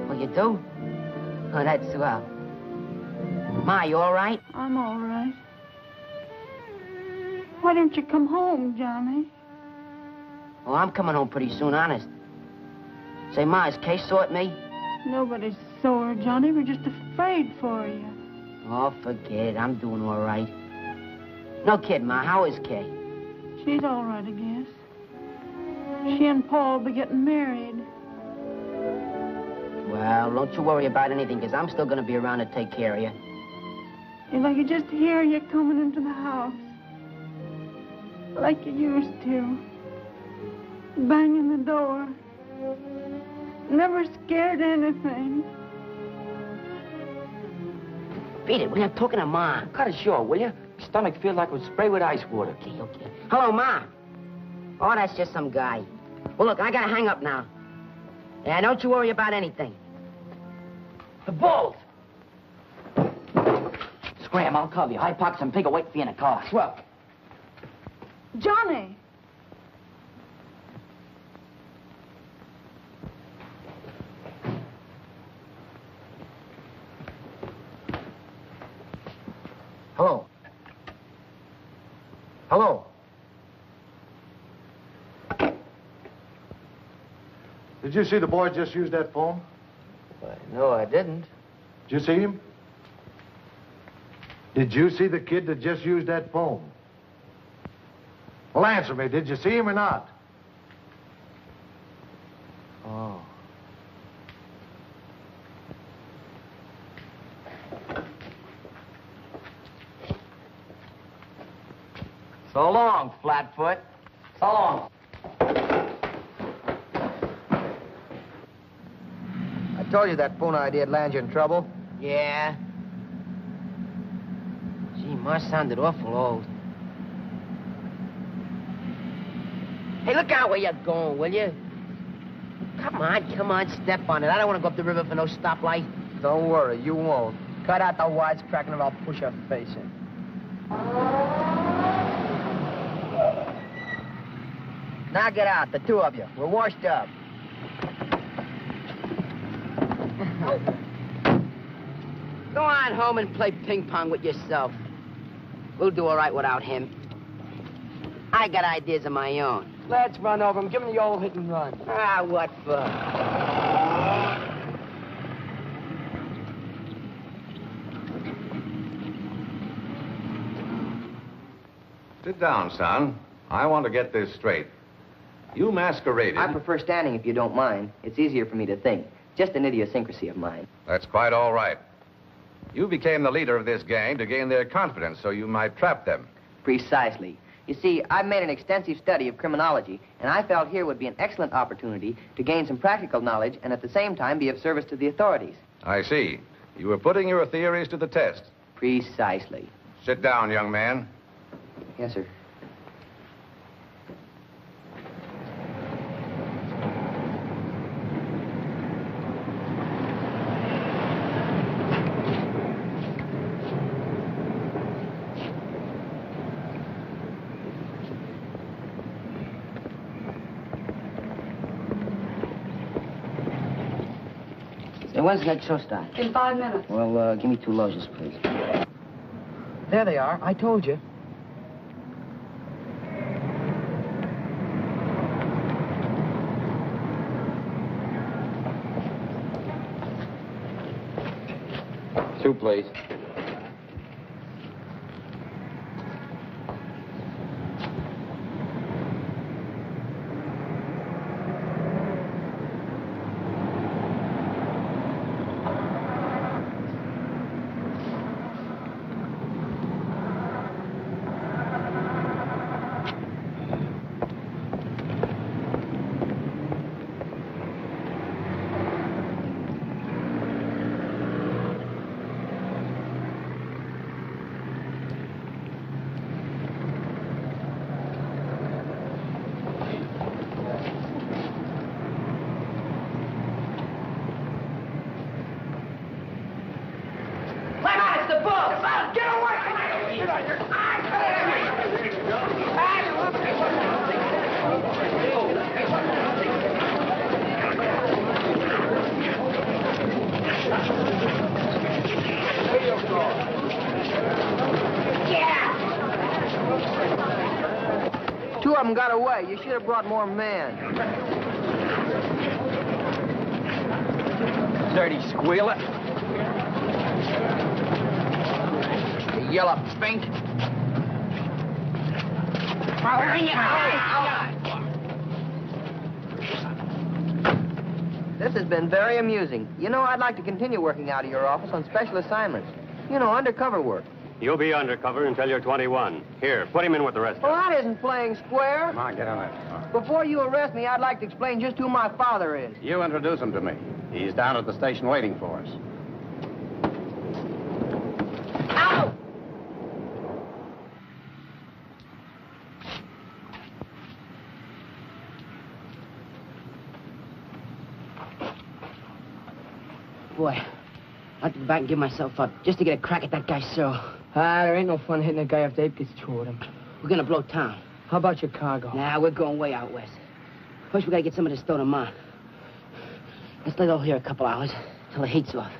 Oh, you do? Oh, that's swell. Ma, you all right? I'm all right. Why don't you come home, Johnny? Oh, I'm coming home pretty soon, honest. Say, Ma, is Kay sore at me? Nobody's sore, Johnny. We're just afraid for you. Oh, forget it. I'm doing all right. No kid, Ma. How is Kay? She's all right, I guess. She and Paul will be getting married. Well, don't you worry about anything, because I'm still going to be around to take care of you. If I could just hear you coming into the house. Like you used to. Banging the door. Never scared anything. Beat it. We're not talking to Ma. Cut it short, will you? My stomach feels like it would spray with ice water. Okay. Hello, Ma. Oh, that's just some guy. Well, look, I gotta hang up now. Yeah, don't you worry about anything. The bulls! Scram, I'll cover you. High Pox and Pig will wait for you in a car. Swell. Johnny! Hello. Hello. Did you see the boy just use that phone? No, I didn't. Did you see him? Did you see the kid that just used that phone? Well, answer me. Did you see him or not? Oh. So long, Flatfoot. So long. I told you that phone idea'd land you in trouble. Yeah. Gee, Ma sounded awful old. Hey, look out where you're going, will you? Come on, step on it. I don't want to go up the river for no stoplight. Don't worry, you won't. Cut out the wisecracking or I'll push your face in. Now get out, the two of you. We're washed up. Go on home and play ping pong with yourself. We'll do all right without him. I got ideas of my own. Let's run over him. Give him the old hit and run. Ah, what for? Sit down, son. I want to get this straight. You masqueraded... I prefer standing if you don't mind. It's easier for me to think. Just an idiosyncrasy of mine. That's quite all right. You became the leader of this gang to gain their confidence so you might trap them. Precisely. You see, I've made an extensive study of criminology, and I felt here would be an excellent opportunity to gain some practical knowledge and at the same time be of service to the authorities. I see. You were putting your theories to the test. Precisely. Sit down, young man. Yes, sir. Hey, when's the next show start? In 5 minutes. Well, give me 2 loges, please. There they are. I told you. Two, please. Two of them got away. You should have brought more men. Dirty squealer. You yellow fink. This has been very amusing. You know, I'd like to continue working out of your office on special assignments. You know, undercover work. You'll be undercover until you're 21. Here, put him in with the rest of Well, them. that isn't playing square. Come on, get on that. Before you arrest me, I'd like to explain just who my father is. You introduce him to me. He's down at the station waiting for us. Ow! boy. I'd like to go back and give myself up, just to get a crack at that guy Cyril. There ain't no fun hitting a guy after Abe gets through with him. We're gonna blow town. How about Chicago? Nah, we're going way out west. First, we gotta get some of this dough to Ma. Let's lay low here a couple hours, till the heat's off.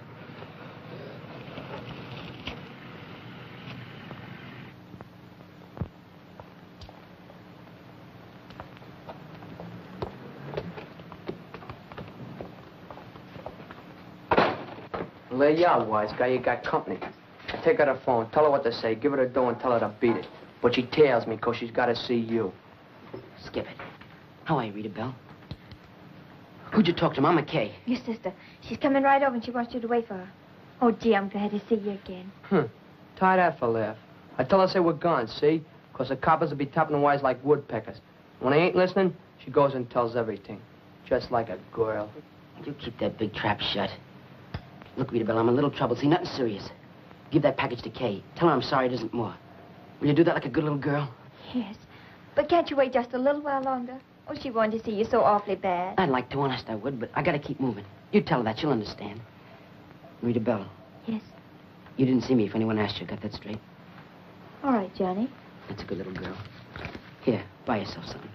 Lay out, wise guy. You got company. Take her the phone. Tell her what to say. Give her the dough and tell her to beat it. But she tails me because she's got to see you. Skip it. How are you, Rita Bell? Who'd you talk to, Mama Kay? Your sister. She's coming right over and she wants you to wait for her. Oh, gee, I'm glad to see you again. Tie that for a laugh. I tell her say we're gone, see? Because the coppers will be tapping the wires like woodpeckers. When they ain't listening, she goes and tells everything. Just like a girl. You keep that big trap shut. Look, Rita Bell, I'm in a little trouble. See, nothing serious. Give that package to Kay. Tell her I'm sorry it isn't more. Will you do that like a good little girl? Yes. But can't you wait just a little while longer? Oh, she wanted to see you so awfully bad. I'd like to, honest I would, but I gotta keep moving. You tell her that, she'll understand. Rita Bell. Yes. You didn't see me if anyone asked you. Got that straight? All right, Johnny. That's a good little girl. Here, buy yourself something.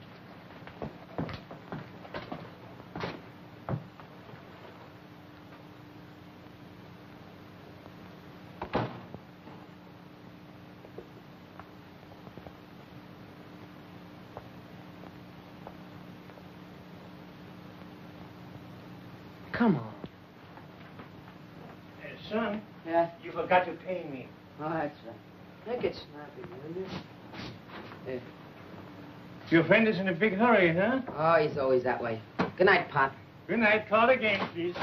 Come on. Hey, son. Yeah? You forgot to pay me. Oh, that's right. Make it snappy, will you? There. Your friend is in a big hurry, huh? Oh, he's always that way. Good night, Pop. Good night. Call again, please.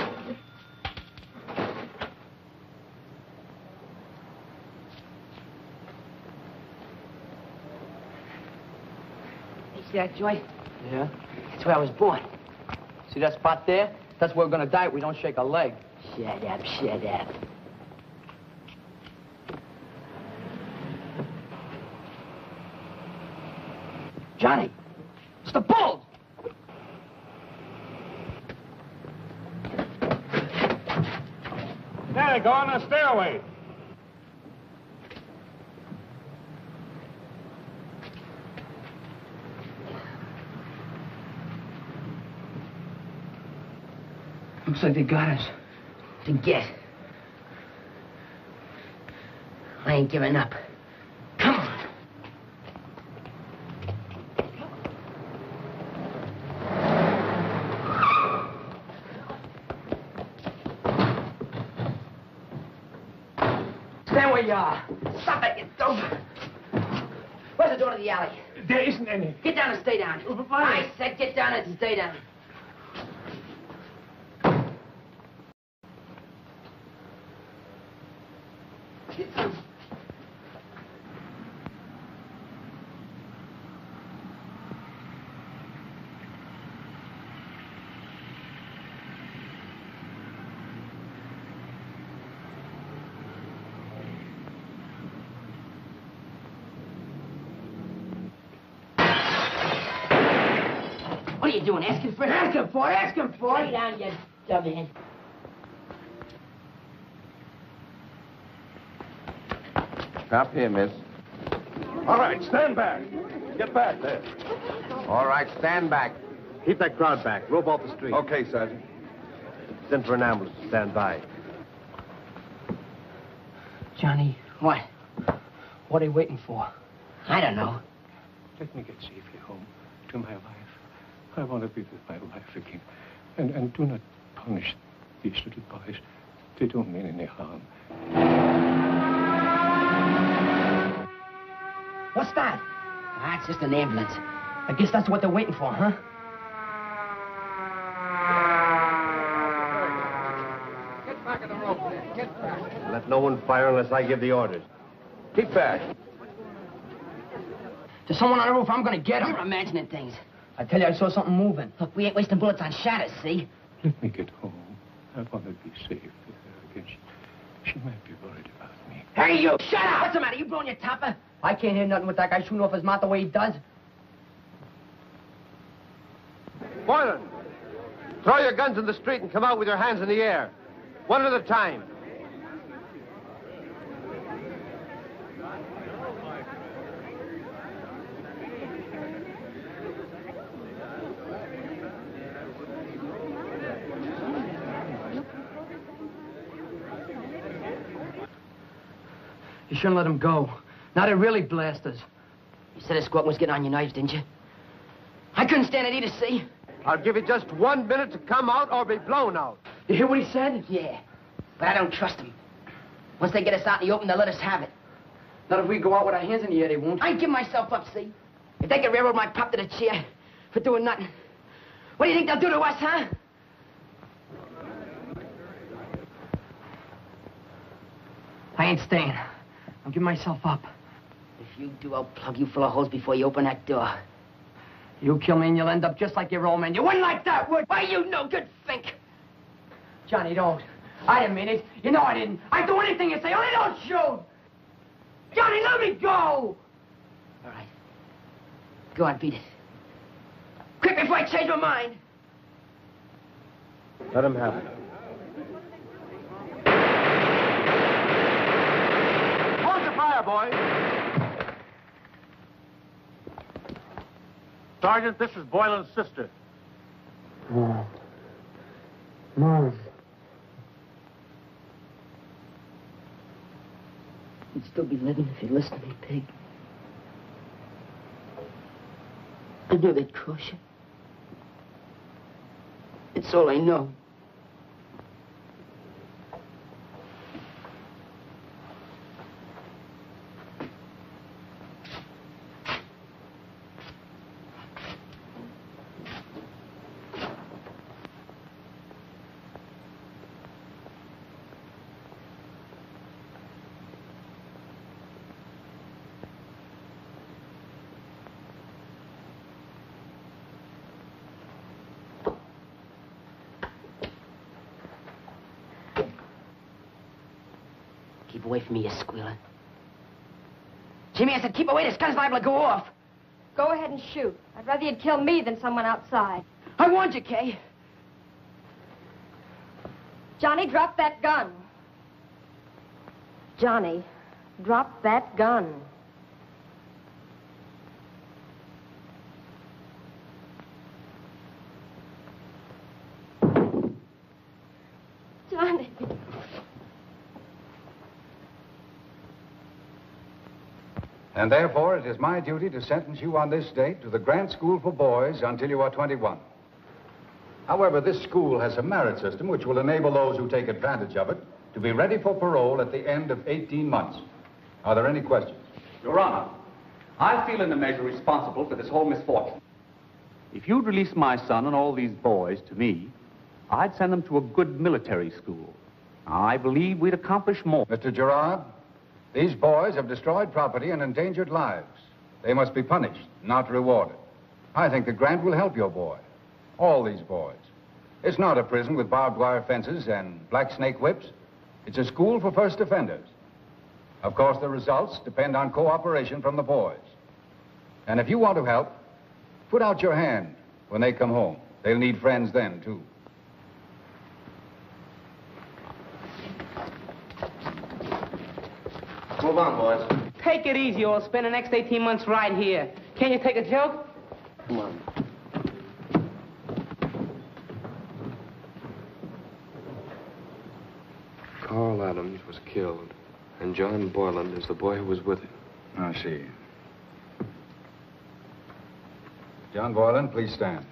You see that joint? Yeah? That's where I was born. See that spot there? That's where we're gonna die if we don't shake a leg. Shut up, shut up. Johnny! It's the bull! There, go on the stairway. Looks like they got us. To get. I ain't giving up. Come on. Stand where you are. Stop it, you dope. Where's the door to the alley? There isn't any. Get down and stay down. Why? I said get down and stay down. What are you doing? Asking for it? Asking for it? Asking for it? Lay down, you dummy. Stop here, miss. All right, stand back. Get back there. All right, stand back. Keep that crowd back. Rope off the street. Okay, Sergeant. Send for an ambulance to stand by. Johnny. What? What are you waiting for? I don't know. Let me get safely home to my wife. I want to be with my wife again. And do not punish these little boys. They don't mean any harm. What's that? Ah, it's just an ambulance. I guess that's what they're waiting for, huh? Get back in the rope there. Get back. Let no one fire unless I give the orders. Keep back. There's someone on the roof. I'm gonna get him. You're imagining things. I tell you, I saw something moving. Look, we ain't wasting bullets on shadows, see? Let me get home. I want to be safe with her again. She might be worried about me. Hey, you! Shut up! What's the matter? You blowing your topper? I can't hear nothing with that guy shooting off his mouth the way he does. Boylan, throw your guns in the street and come out with your hands in the air. One at a time. You shouldn't let him go. Now they really blast us. You said his squawking was getting on your nerves, didn't you? I couldn't stand it either, see? I'll give you just 1 minute to come out or be blown out. You hear what he said? Yeah, but I don't trust him. Once they get us out in the open, they'll let us have it. Not if we go out with our hands in the air, they won't. I ain't giving myself up, see? If they can railroad my pop to the chair for doing nothing, what do you think they'll do to us, huh? I ain't staying. I'm giving myself up. If you do, I'll plug you full of holes before you open that door. You kill me and you'll end up just like your old man. You wouldn't like that, would? Why, you no good fink. Johnny, don't. I didn't mean it. You know I didn't. I'd do anything you say, only don't shoot. Johnny, let me go. All right. Go on, beat it. Quick before I change my mind. Let him have it. Hold the fire, boys. Sergeant, this is Boylan's sister. Mom. You'd still be living if you'd listened to me, pig. I knew they'd crush you. It's all I know. Keep away from me, you squealer. Jimmy, I said keep away. This gun's liable to go off. Go ahead and shoot. I'd rather you'd kill me than someone outside. I warned you, Kay. Johnny, drop that gun. Johnny, drop that gun. Johnny. And therefore, it is my duty to sentence you on this date to the Grant School for Boys until you are 21. However, this school has a merit system which will enable those who take advantage of it to be ready for parole at the end of 18 months. Are there any questions? Your Honor, I feel in a measure responsible for this whole misfortune. If you'd release my son and all these boys to me, I'd send them to a good military school. I believe we'd accomplish more. Mr. Gerard, these boys have destroyed property and endangered lives. They must be punished, not rewarded. I think the grant will help your boy. All these boys. It's not a prison with barbed wire fences and black snake whips. It's a school for first offenders. Of course, the results depend on cooperation from the boys. And if you want to help, put out your hand when they come home. They'll need friends then, too. Move on, boys. Take it easy, or spend the next 18 months right here. Can you take a joke? Come on. Carl Adams was killed, and John Boylan is the boy who was with him. I see. John Boylan, please stand.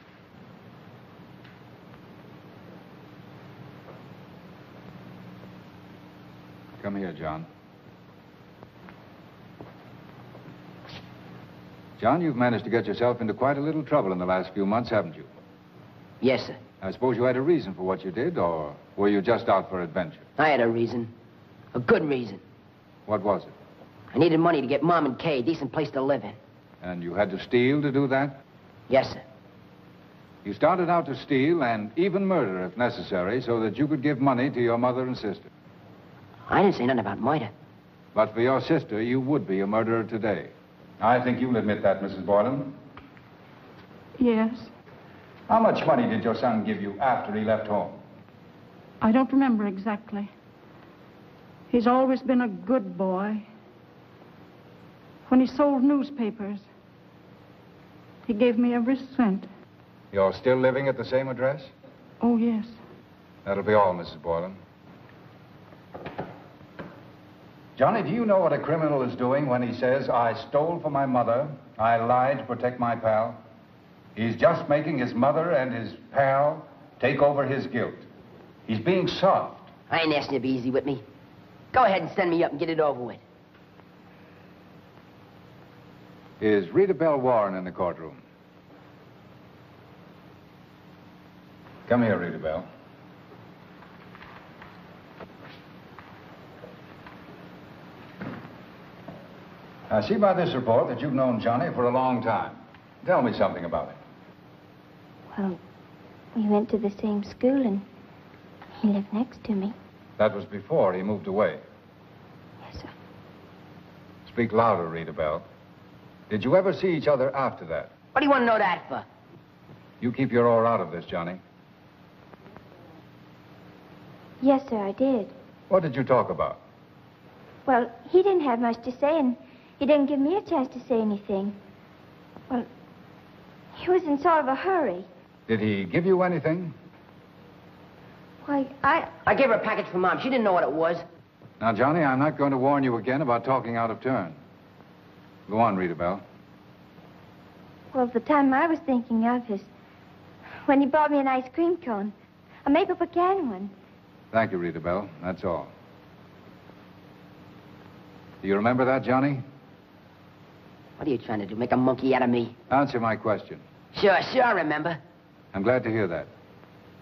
Come here, John. John, you've managed to get yourself into quite a little trouble in the last few months, haven't you? Yes, sir. I suppose you had a reason for what you did, or were you just out for adventure? I had a reason. A good reason. What was it? I needed money to get Mom and Kay a decent place to live in. And you had to steal to do that? Yes, sir. You started out to steal and even murder if necessary so that you could give money to your mother and sister. I didn't say nothing about murder. But for your sister, you would be a murderer today. I think you'll admit that, Mrs. Boylan. Yes. How much money did your son give you after he left home? I don't remember exactly. He's always been a good boy. When he sold newspapers, he gave me every cent. You're still living at the same address? Oh, yes. That'll be all, Mrs. Boylan. Johnny, do you know what a criminal is doing when he says, I stole from my mother, I lied to protect my pal? He's just making his mother and his pal take over his guilt. He's being soft. I ain't asking you to be easy with me. Go ahead and send me up and get it over with. Is Rita Bell Warren in the courtroom? Come here, Rita Bell. I see by this report that you've known Johnny for a long time. Tell me something about it. Well, we went to the same school and he lived next to me. That was before he moved away. Yes, sir. Speak louder, Rita Bell. Did you ever see each other after that? What do you want to know that for? You keep your oar out of this, Johnny. Yes, sir, I did. What did you talk about? Well, he didn't have much to say, and he didn't give me a chance to say anything. Well, he was in sort of a hurry. Did he give you anything? Why, I gave her a package from Mom. She didn't know what it was. Now, Johnny, I'm not going to warn you again about talking out of turn. Go on, Rita Bell. Well, the time I was thinking of is when he brought me an ice cream cone, a maple pecan one. Thank you, Rita Bell. That's all. Do you remember that, Johnny? What are you trying to do, make a monkey out of me? Answer my question. Sure, I remember. I'm glad to hear that.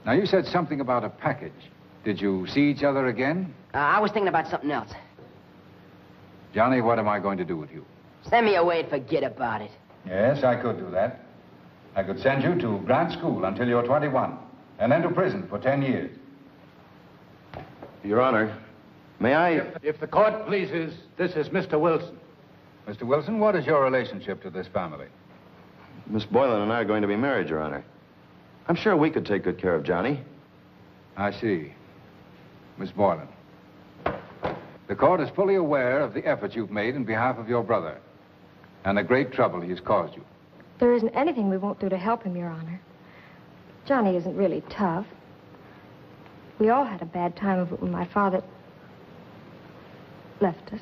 Now, you said something about a package. Did you see each other again? I was thinking about something else. Johnny, what am I going to do with you? Send me away and forget about it. Yes, I could do that. I could send you to Grant School until you're 21, and then to prison for 10 years. Your Honor, may I... If the court pleases, this is Mr. Wilson. Mr. Wilson, what is your relationship to this family? Miss Boylan and I are going to be married, Your Honor. I'm sure we could take good care of Johnny. I see. Miss Boylan. The court is fully aware of the efforts you've made in behalf of your brother and the great trouble he's caused you. There isn't anything we won't do to help him, Your Honor. Johnny isn't really tough. We all had a bad time of it when my father left us.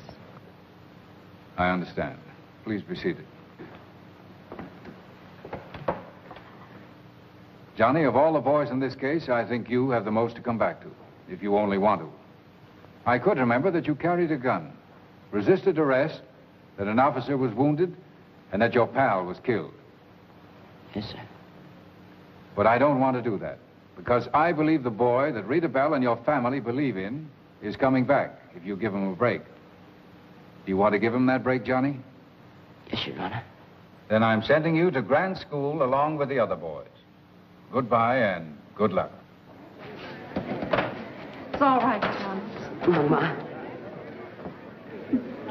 I understand. Please be seated. Johnny, of all the boys in this case, I think you have the most to come back to, if you only want to. I could remember that you carried a gun, resisted arrest, that an officer was wounded, and that your pal was killed. Yes, sir. But I don't want to do that, because I believe the boy that Rita Bell and your family believe in is coming back if you give him a break. Do you want to give him that break, Johnny? Yes, Your Honor. Then I'm sending you to Grant School along with the other boys. Goodbye and good luck. It's all right, John. Come on, Ma.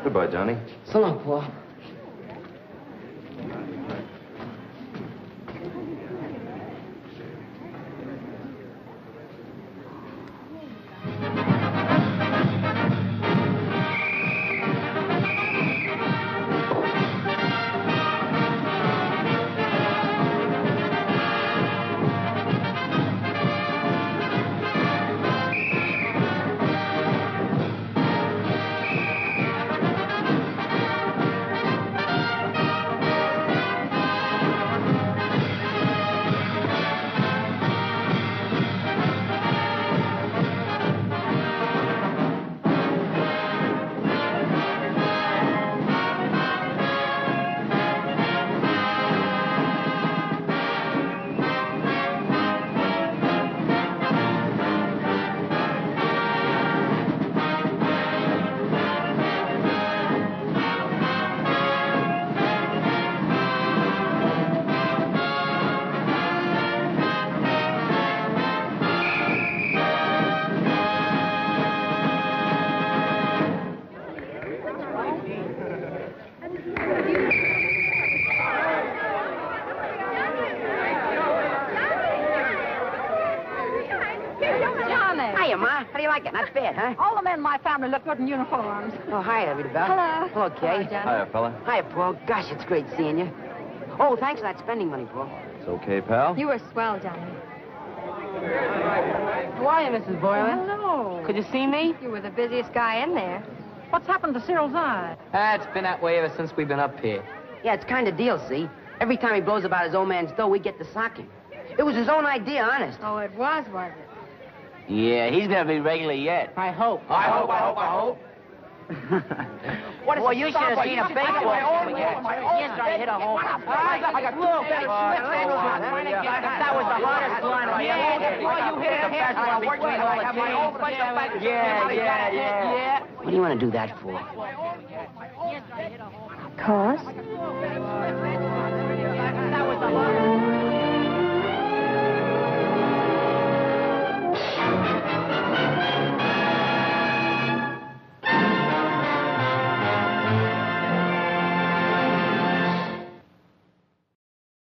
Goodbye, Johnny. So long, Paul. Hiya, Ma. How do you like it? Not bad, huh? All the men in my family look good in uniforms. Oh, hi, Rita Bell. Hello. Hello, Kay. Hello, Johnny. Hiya, fella. Hiya, Paul. Gosh, it's great seeing you. Oh, thanks for that spending money, Paul. It's okay, pal. You were swell, Johnny. How are you, Mrs. Boylan? Hello. Could you see me? You were the busiest guy in there. What's happened to Cyril's eye? It's been that way ever since we've been up here. Yeah, it's kind of deal, see? Every time he blows about his old man's dough, we get to sock him. It was his own idea, honest. Oh, it was it? Yeah, he's gonna be regular yet. I hope. I hope. What is Well, you should have seen a baseball game again. Yes, I hit a home run. I got look. That was the hardest line I ever hit. You hit it fast. Yeah. What do you want to do that for? Cause? That was the hardest.